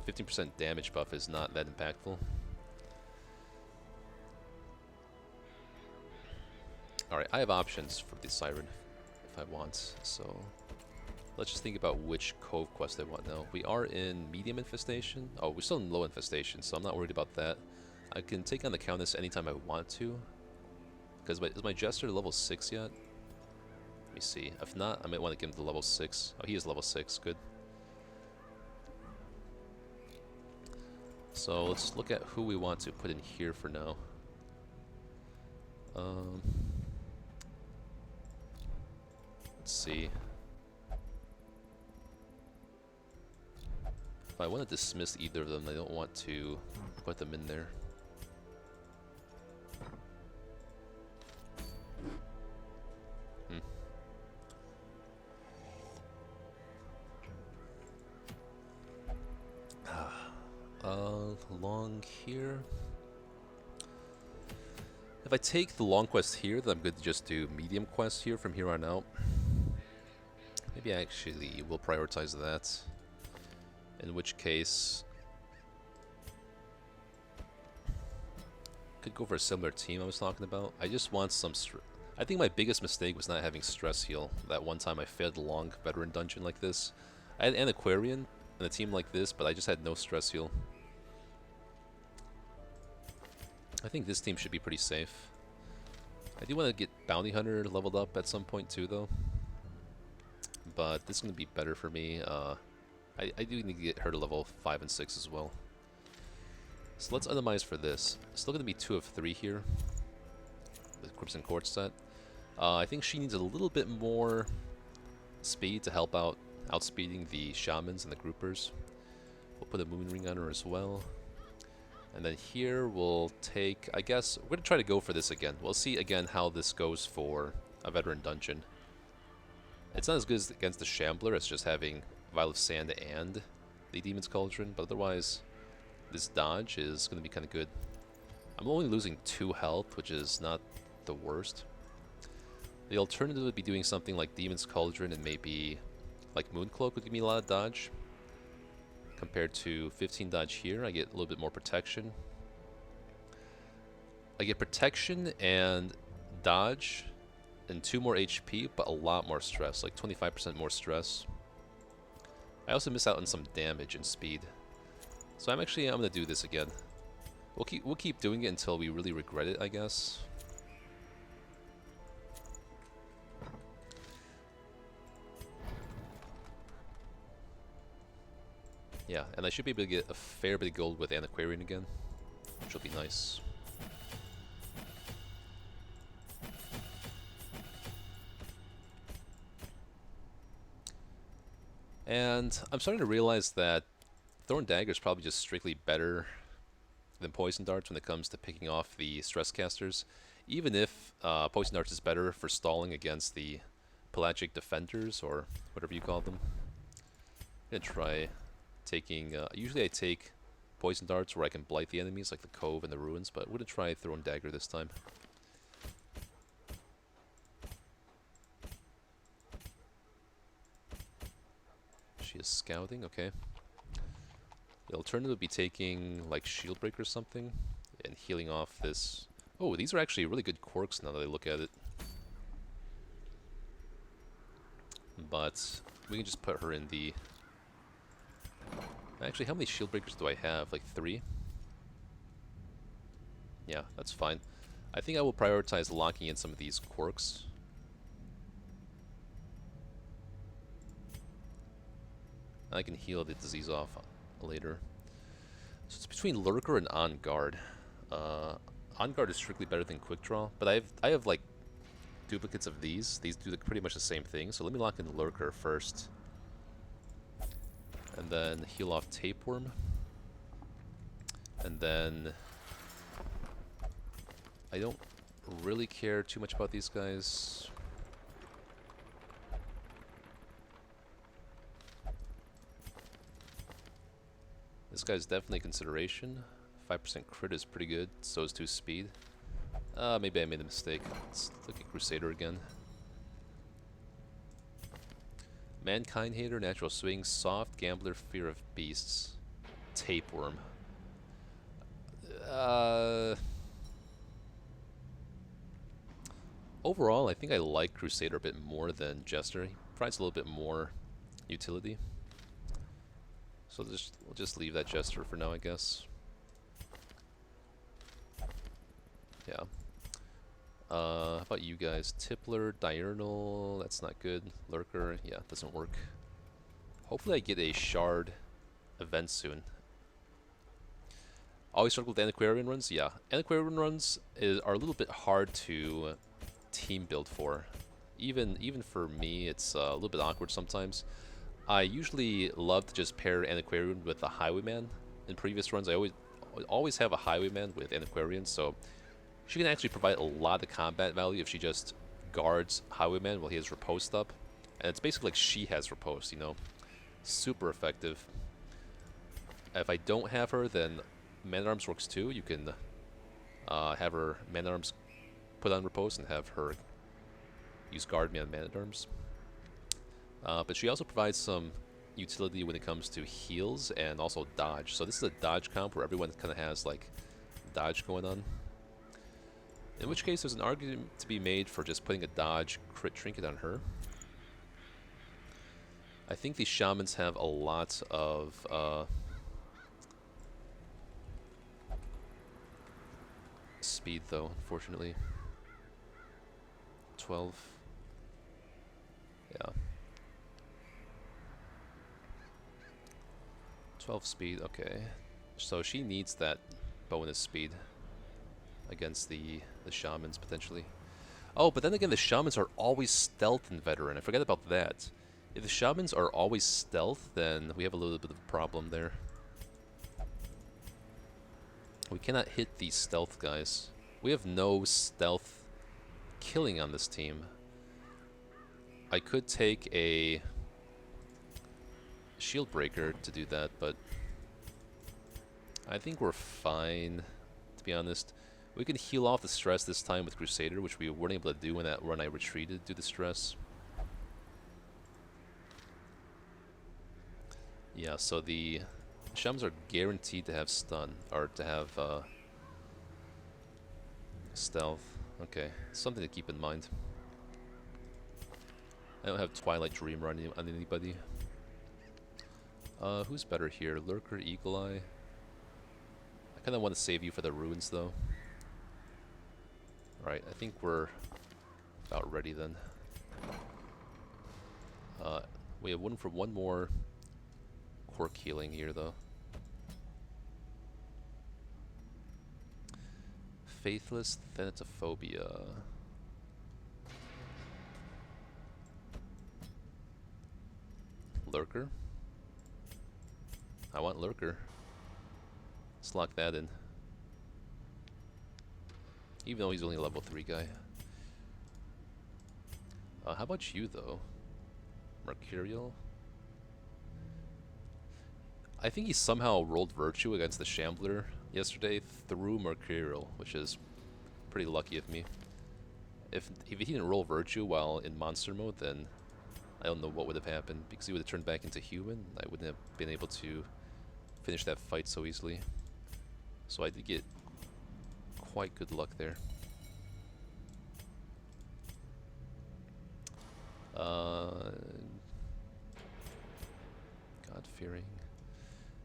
15% damage buff is not that impactful. Alright, I have options for the Siren if I want, so let's just think about which Cove quest I want now. We are in Medium Infestation. Oh, we're still in Low Infestation, so I'm not worried about that. I can take on the Countess anytime I want to. Because is my Jester level 6 yet? Let me see. If not, I might want to give him the level 6. Oh, he is level 6. Good. So let's look at who we want to put in here for now. Let's see. If I want to dismiss either of them, I don't want to put them in there. Long here. If I take the long quest here, then I'm going to just do medium quest here from here on out. Maybe I actually will prioritize that. In which case, Could go for a similar team I was talking about. I just want some... I think my biggest mistake was not having stress heal. That one time I failed a long veteran dungeon like this. I had an Aquarian in a team like this, but I just had no stress heal. I think this team should be pretty safe. I do want to get Bounty Hunter leveled up at some point too, though. But this is going to be better for me. I do need to get her to level 5 and 6 as well. So let's itemize for this. Still going to be 2 of 3 here. The Crimson Court set. I think she needs a little bit more speed to help out outspeeding the shamans and the groupers. We'll put a moon ring on her as well. And then here we'll take, I guess, we're going to try to go for this again. We'll see again how this goes for a veteran dungeon. It's not as good as against the Shambler as just having Vial of Sand and the Demon's Cauldron, but otherwise this dodge is going to be kind of good. I'm only losing 2 health, which is not the worst. The alternative would be doing something like Demon's Cauldron and maybe like Mooncloak would give me a lot of dodge. Compared to 15 dodge here, I get a little bit more protection. I get protection and dodge and 2 more HP, but a lot more stress, like 25% more stress. I also miss out on some damage and speed. So I'm gonna do this again. We'll keep doing it until we really regret it, I guess. Yeah, and I should be able to get a fair bit of gold with Antiquarian again, which will be nice. And I'm starting to realize that Thorn Dagger is probably just strictly better than Poison Darts when it comes to picking off the stress casters. Even if Poison Darts is better for stalling against the Pelagic Defenders, or whatever you call them. I'm going to try taking... usually I take Poison Darts where I can blight the enemies, like the Cove and the Ruins, but we're going to try Thorn Dagger this time. She is scouting, okay. The alternative would be taking like Shield Break or something and healing off this. Oh, these are actually really good quirks now that I look at it. But we can just put her in the... Actually, how many Shield Breakers do I have? Like 3? Yeah, that's fine. I think I will prioritize locking in some of these quirks. I can heal the disease off later. So it's between Lurker and On Guard. On Guard is strictly better than Quick Draw, but I have like duplicates of these. These do pretty much the same thing. So let me lock in Lurker first, and then heal off Tapeworm, and then I don't really care too much about these guys. This guy's definitely a consideration. 5% crit is pretty good, so is 2 speed. Maybe I made a mistake. Let's look at Crusader again. Mankind Hater, Natural Swing, Soft, Gambler, Fear of Beasts, Tapeworm. Overall, I think I like Crusader a bit more than Jester. He provides a little bit more utility. So we'll just leave that Jester for now, I guess. Yeah. How about you guys? Tippler, Diurnal, that's not good. Lurker, yeah, doesn't work. Hopefully I get a Shard event soon. Always struggle with Antiquarian runs? Yeah. Antiquarian runs are a little bit hard to team build for. Even for me, it's a little bit awkward sometimes. I usually love to just pair Antiquarian with a Highwayman. In previous runs, I always have a Highwayman with Antiquarian, so she can actually provide a lot of combat value if she just guards Highwayman while he has Riposte up. And it's basically like she has Riposte, you know. Super effective. If I don't have her, then Man-at-Arms works too. You can have her Man-at-Arms put on Riposte and have her use Guard Me on Man-at-Arms. But she also provides some utility when it comes to heals and also dodge. So this is a dodge comp where everyone kind of has like dodge going on. In which case, there's an argument to be made for just putting a dodge crit trinket on her. I think these shamans have a lot of speed, though, unfortunately. 12. Yeah. 12 speed, okay. So she needs that bonus speed against the shamans, potentially. Oh, but then again, the shamans are always stealth in veteran. I forget about that. If the shamans are always stealth, then we have a little bit of a problem there. We cannot hit these stealth guys. We have no stealth killing on this team. I could take a shield breaker to do that, but I think we're fine, to be honest. We can heal off the stress this time with Crusader, which we weren't able to do in that run I retreated due to stress. Yeah, so the shamans are guaranteed to have stun, or to have stealth. Okay, something to keep in mind. I don't have Twilight Dreamer on anybody. Who's better here? Lurker, Eagle Eye? I kind of want to save you for the ruins, though. Alright, I think we're about ready then. We have one for one more quirk healing here, though. Faithless Thanatophobia. Lurker? I want Lurker. Let's lock that in. Even though he's only a level 3 guy. How about you, though? Mercurial? I think he somehow rolled Virtue against the Shambler yesterday through Mercurial, which is pretty lucky of me. If he didn't roll Virtue while in monster mode, then I don't know what would have happened, because he would have turned back into human. I wouldn't have been able to finish that fight so easily. So I did get quite good luck there. God-fearing.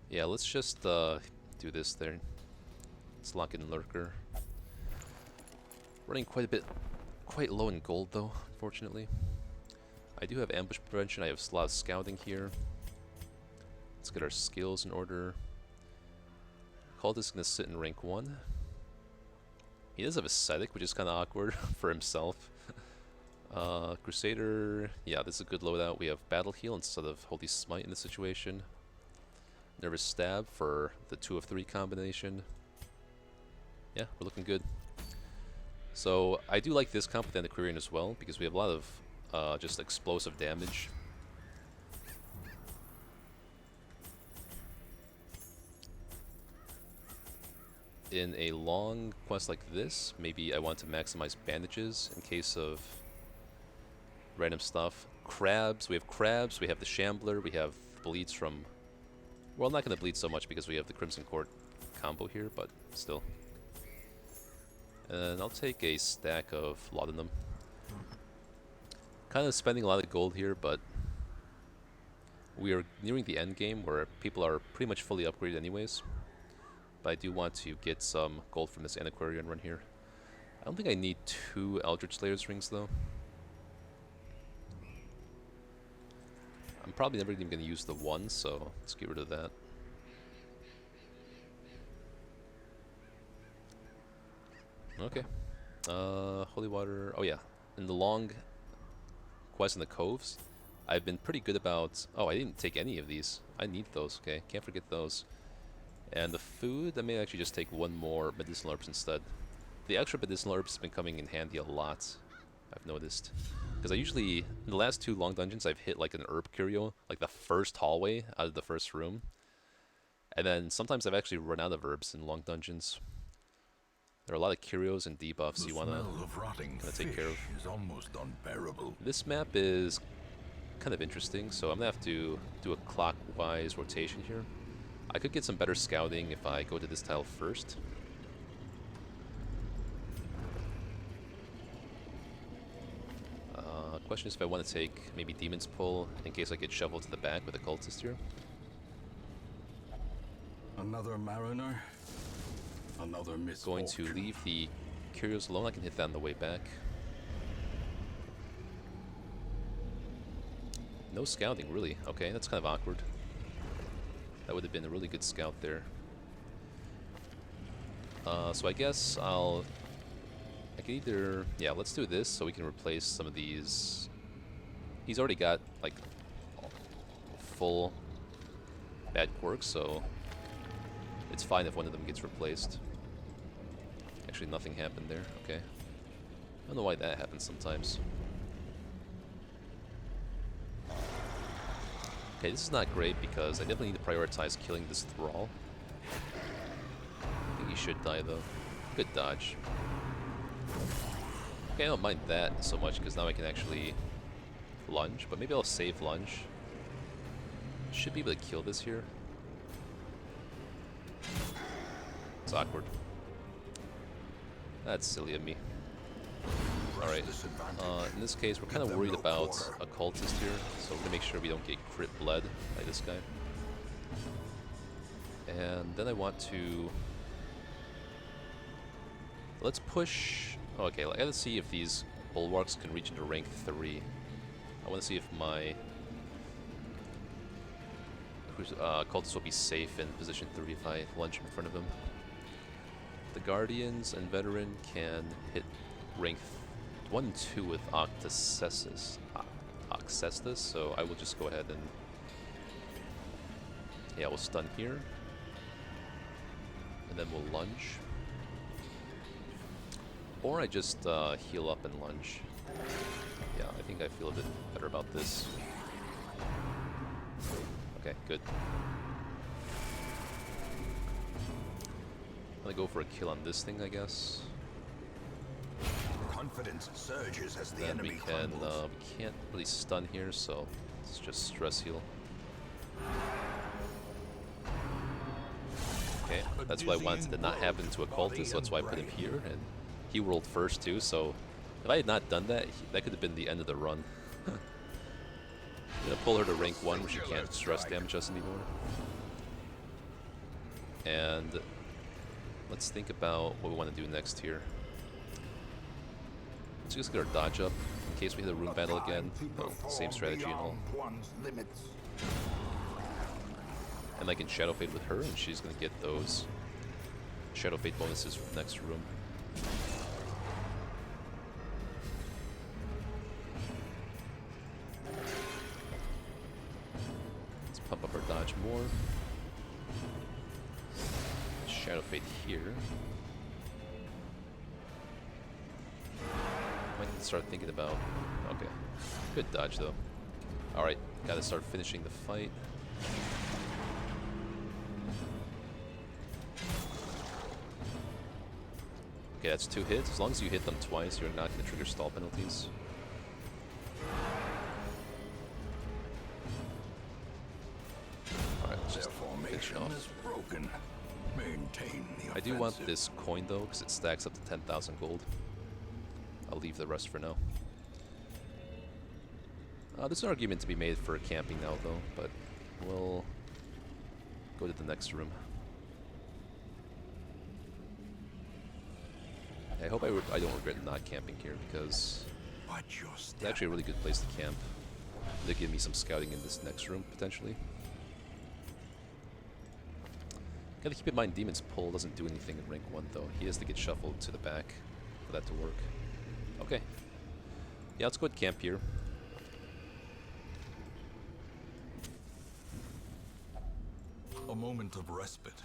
Yeah, let's just do this there. Let's lock in Lurker. Running quite low in gold though, unfortunately. I do have ambush prevention, I have a lot of scouting here. Let's get our skills in order. Cultist is going to sit in rank 1. He does have Ascetic, which is kind of awkward for himself. Crusader, yeah, this is a good loadout. We have Battle Heal instead of Holy Smite in this situation. Nervous Stab for the 2 of 3 combination. Yeah, we're looking good. So I do like this comp with Antiquarian as well, because we have a lot of just explosive damage. In a long quest like this, maybe I want to maximize bandages in case of random stuff. Crabs, we have the Shambler, we have bleeds from... Well, I'm not going to bleed so much because we have the Crimson Court combo here, but still. And I'll take a stack of Laudanum. Kind of spending a lot of gold here, but we are nearing the end game where people are pretty much fully upgraded anyways. But I do want to get some gold from this Antiquarian run here. I don't think I need 2 Eldritch Slayer's rings though. I'm probably never even going to use the 1, so let's get rid of that. Okay. Holy Water. Oh yeah. In the long quest in the coves, I've been pretty good about... Oh, I didn't take any of these. I need those, okay? Can't forget those. And the food, I may actually just take 1 more medicinal herbs instead. The extra medicinal herbs have been coming in handy a lot, I've noticed. Because I usually, in the last 2 long dungeons, I've hit like an herb curio, like the first hallway out of the first room. And then sometimes I've actually run out of herbs in long dungeons. There are a lot of curios and debuffs you want to take care of. Is almost unbearable. This map is kind of interesting, so I'm going to have to do a clockwise rotation here. I could get some better scouting if I go to this tile first. Question is if I want to take maybe Demon's Pull in case I get shoveled to the back with a cultist here. Another mariner. Another misfortune. Going to leave the Curios alone. I can hit that on the way back. No scouting, really. Okay, that's kind of awkward. That would have been a really good scout there. So I guess I can either... Yeah, let's do this so we can replace some of these. He's already got, like, full bad quirks, so it's fine if one of them gets replaced. Actually, nothing happened there. Okay. I don't know why that happens sometimes. Okay, this is not great because I definitely need to prioritize killing this thrall. I think he should die though. Good dodge. Okay, I don't mind that so much because now I can actually lunge, but maybe I'll save lunge. Should be able to kill this here. It's awkward. That's silly of me. Alright, in this case we're kind of worried about a cultist here, so we're going to make sure we don't get crit bled by this guy. And then I want to... Let's push... Okay, I gotta see if these bulwarks can reach into rank 3. I want to see if my cultist will be safe in position 3 if I lunge in front of him. The Guardians and Veteran can hit rank 1 and 2 with Octacestus, so I will just go ahead and... Yeah, we'll stun here. And then we'll lunge. Or I just heal up and lunge. Yeah, I think I feel a bit better about this. Okay, good. I'm gonna go for a kill on this thing, I guess. Confidence surges as the Then enemy crumbles. we can't really stun here, so let's just stress heal. Okay, that's why I wanted to not happen to a cultist, so that's why I put him here, and he rolled first too, so if I had not done that, that could have been the end of the run. I'm gonna pull her to rank 1 where she can't stress damage us anymore. And let's think about what we want to do next here. Let's just get our dodge up in case we hit a rune battle again. Oh, same strategy and all. And I can Shadow Fade with her, and she's gonna get those Shadow Fade bonuses from the next room. Let's pump up our dodge more. Shadow Fade here. Might need to start thinking about... Okay. Good dodge, though. Alright, gotta start finishing the fight. Okay, that's 2 hits. As long as you hit them twice, you're not going to trigger stall penalties. Alright, let's just finish it off. Broken. Maintain the I do want offensive. this coin, though, because it stacks up to 10,000 gold. I'll leave the rest for now. There's an argument to be made for camping now, though, but we'll go to the next room. I hope I don't regret not camping here, because it's actually a really good place to camp. They give me some scouting in this next room, potentially. Gotta keep in mind, Demon's Pull doesn't do anything in rank 1, though. He has to get shuffled to the back for that to work. Okay. Yeah, let's go ahead and camp here. A moment of respite.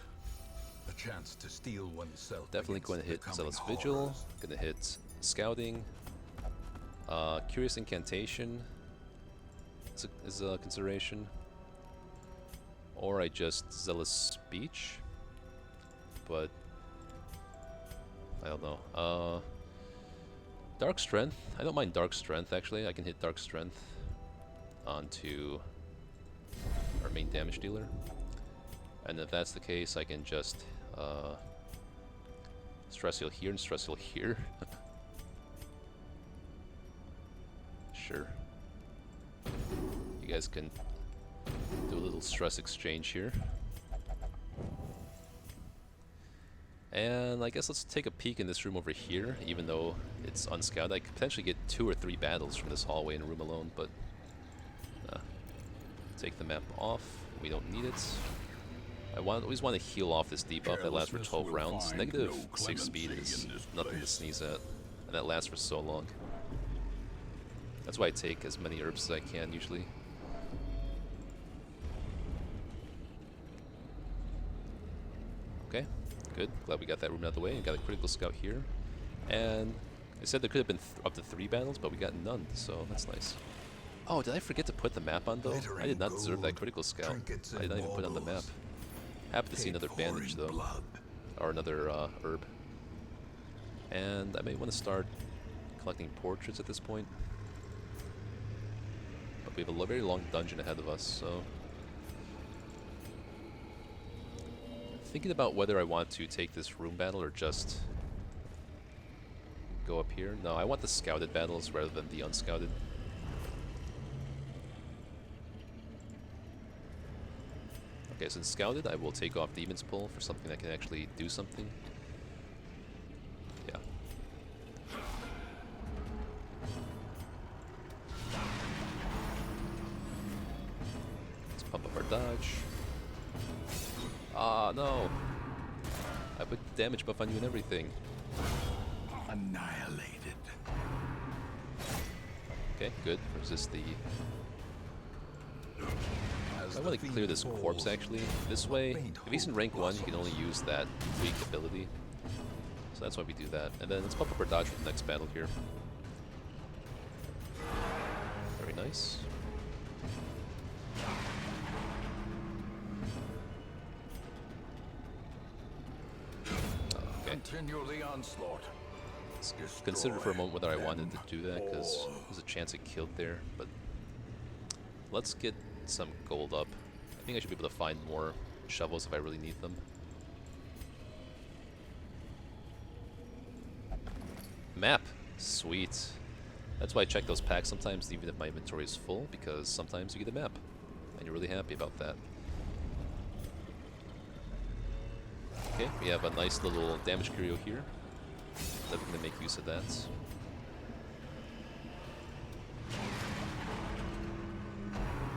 A chance to steel oneself. Definitely against going to hit the coming Zealous Vigil. horrors. Gonna hit Scouting. Curious Incantation is a consideration. Or I just Zealous Speech. But I don't know. Dark Strength. I don't mind Dark Strength, actually. I can hit Dark Strength onto our main damage dealer. And if that's the case, I can just stress heal here and stress heal here. Sure. You guys can do a little stress exchange here. And I guess let's take a peek in this room over here, even though it's unscouted. I could potentially get 2 or 3 battles from this hallway and room alone, but take the map off. We don't need it. I always want to heal off this debuff that lasts for 12 rounds. Negative 6 speed is nothing to sneeze at, and that lasts for so long. That's why I take as many herbs as I can usually. Okay, good. Glad we got that room out of the way and got a critical scout here. And I said there could have been up to 3 battles, but we got none, so that's nice. Oh, did I forget to put the map on though? I did not deserve that critical scout. I did not even put it on the map. Happy to see another bandage though, or another herb. And I may want to start collecting portraits at this point. But we have a very long dungeon ahead of us, so... Thinking about whether I want to take this room battle or just go up here. No, I want the scouted battles rather than the unscouted. Okay, since scouted, I will take off Demon's Pull for something that can actually do something. Yeah. Let's pump up our dodge. Ah, no. I put damage buff on you and everything. Annihilated. Okay, good. Resist the... I want to clear this corpse actually. This way, if he's in rank 1, you can only use that weak ability. So that's why we do that. And then let's pump up our dodge for the next battle here. Very nice. Okay. Continue the onslaught. Consider for a moment whether I wanted to do that, because there's a chance it killed there, but let's get some gold up. I think I should be able to find more shovels if I really need them. Map. Sweet. That's why I check those packs sometimes even if my inventory is full, because sometimes you get a map and you're really happy about that. Okay, we have a nice little damage curio here. Definitely gonna make use of that.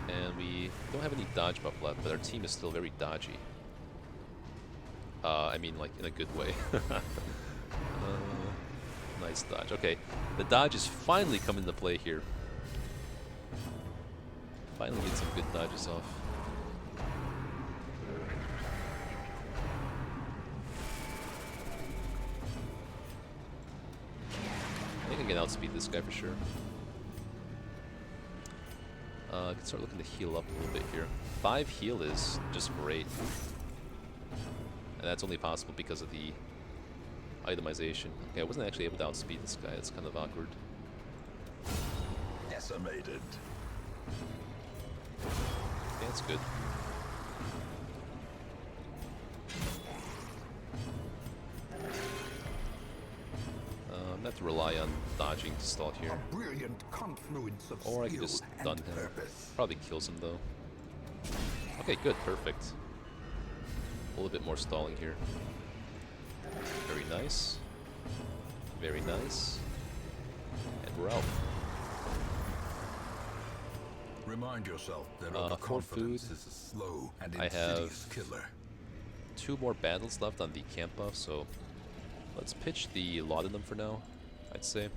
And we don't have any dodge buff left, but our team is still very dodgy. I mean, like, in a good way. Nice dodge. Okay, the dodge is finally coming into play here. Finally get some good dodges off. I think I can outspeed this guy for sure. I can start looking to heal up a little bit here. 5 heal is just great. And that's only possible because of the itemization. Okay, I wasn't actually able to outspeed this guy. It's kind of awkward. Decimated. Okay, that's good. I'm gonna have to rely on dodging to stall here. A brilliant confluence of Or I could just stun him. Probably kills him though. Okay, good, perfect. A little bit more stalling here. Very nice. Very nice. And we're out. Remind yourself that for food, is a slow and I have insidious killer. 2 more battles left on the camp buff, so let's pitch the laudanum for now, I'd say.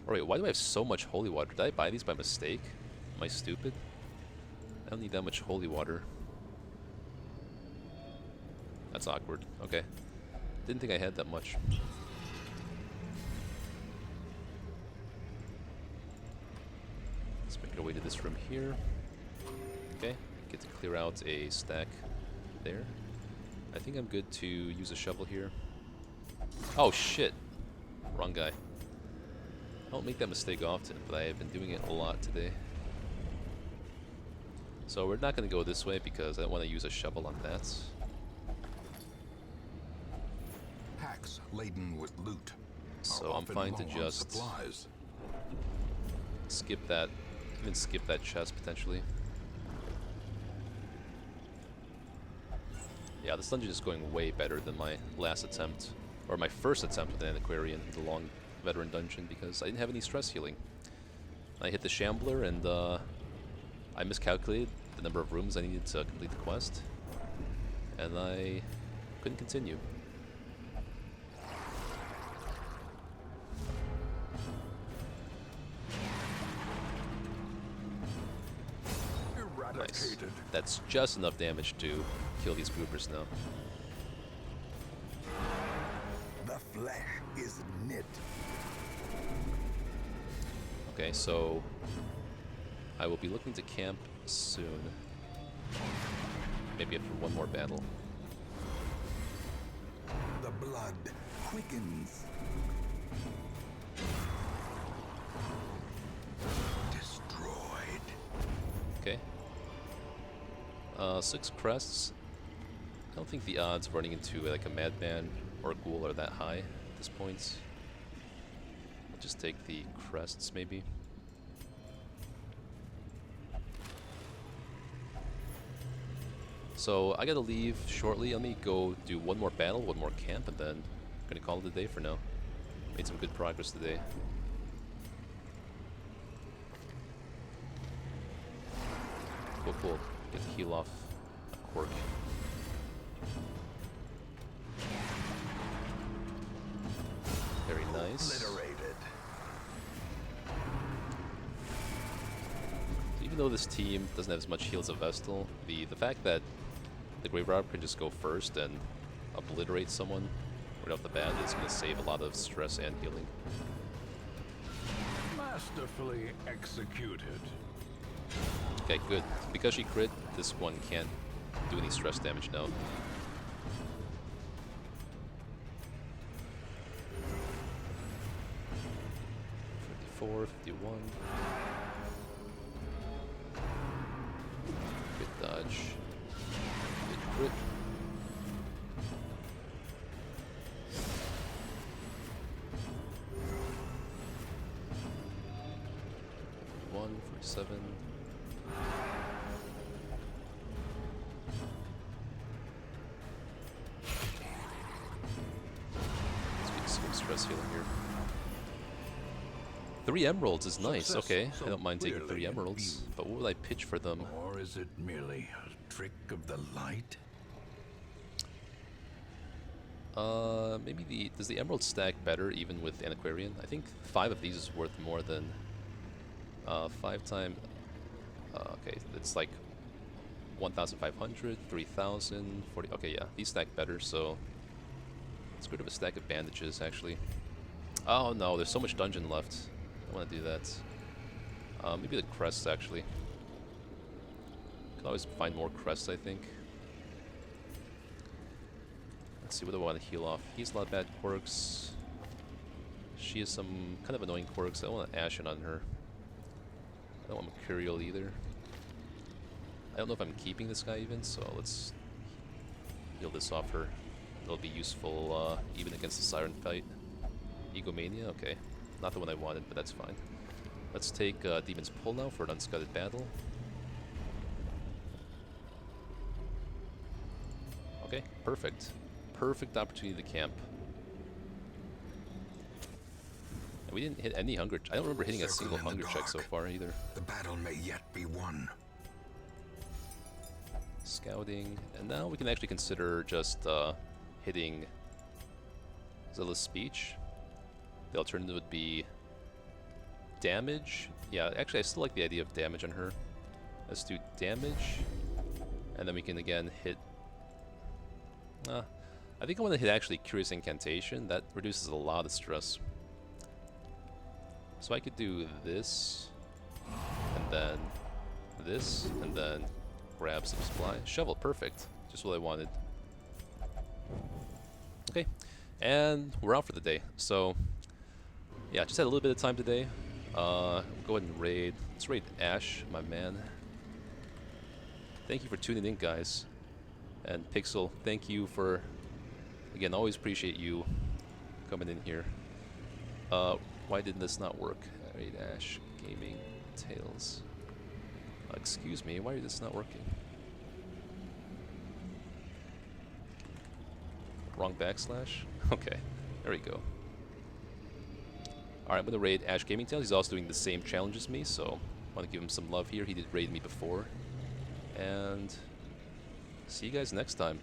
Alright, why do I have so much holy water? Did I buy these by mistake? Am I stupid? I don't need that much holy water. That's awkward. Okay. Didn't think I had that much. Let's make our way to this room here. Okay. Get to clear out a stack there. I think I'm good to use a shovel here. Oh shit! Wrong guy. I don't make that mistake often, but I have been doing it a lot today. So we're not going to go this way because I don't want to use a shovel on that. Packs laden with loot. So I'm fine to just skip that, even skip that chest potentially. Yeah, this dungeon is going way better than my last attempt, or my first attempt with an Antiquarian, the long veteran dungeon, because I didn't have any stress healing. I hit the Shambler and I miscalculated the number of rooms I needed to complete the quest, and I couldn't continue. Nice. That's just enough damage to kill these groupers now. The flesh is knit. Okay, so I will be looking to camp soon. Maybe after one more battle. The blood quickens. Destroyed. Okay. 6 crests. I don't think the odds of running into like a madman or a ghoul are that high at this point. I'll just take the crests maybe. So I gotta leave shortly. Let me go do one more battle, one more camp, and then I'm gonna call it a day for now. Made some good progress today. Cool, cool. Get to heal off a quirk. Very nice. Obliterated. Even though this team doesn't have as much heal as a Vestal, the fact that the Grave Robber can just go first and obliterate someone right off the bat is going to save a lot of stress and healing. Masterfully executed. Okay, good. Because she crit, this one can't do any stress damage now. $54, $51. Good dodge. Good crit. $47. Let's get some stress healing here. 3 emeralds is nice. Success Okay, so I don't mind taking clearly 3 emeralds. But what would I pitch for them? Or is it merely a trick of the light? Maybe does the emerald stack better even with Antiquarian? I think 5 of these is worth more than 5 times. Okay, it's like 1,500, 3,000, 40. Okay, yeah, these stack better, so let's get rid of a stack of bandages actually. Oh no, there's so much dungeon left. I don't want to do that. Maybe the crests actually. Can always find more crests, I think. Let's see, what do I want to heal off? He's a lot of bad quirks. She has some kind of annoying quirks. I don't want Ashen on her. I don't want Mercurial either. I don't know if I'm keeping this guy even, so let's heal this off her. It'll be useful even against the Siren fight. Egomania? Okay. Not the one I wanted, but that's fine. Let's take Demon's Pull now for an unscattered battle. Okay, perfect. Perfect opportunity to camp. And we didn't hit any hunger. I don't remember hitting a single hunger check so far either. The battle may yet be won. Scouting, and now we can actually consider just hitting Zilla's Speech. The alternative would be damage. Yeah, actually I still like the idea of damage on her. Let's do damage, and then we can again hit... I think I want to hit actually Curious Incantation. That reduces a lot of stress. So I could do this, and then this, and then grab some supply. Shovel, perfect. Just what I wanted. Okay, and we're out for the day. So, yeah, just had a little bit of time today. Go ahead and raid. Let's raid Ash, my man. Thank you for tuning in, guys. And Pixel, thank you for, again, always appreciate you coming in here. Why did this not work? Raid Ash Gaming Tails. Excuse me, why is this not working? Wrong backslash? Okay, there we go. Alright, I'm gonna raid Ash Gaming Tails. He's also doing the same challenge as me, so I want to give him some love here. He did raid me before. And see you guys next time.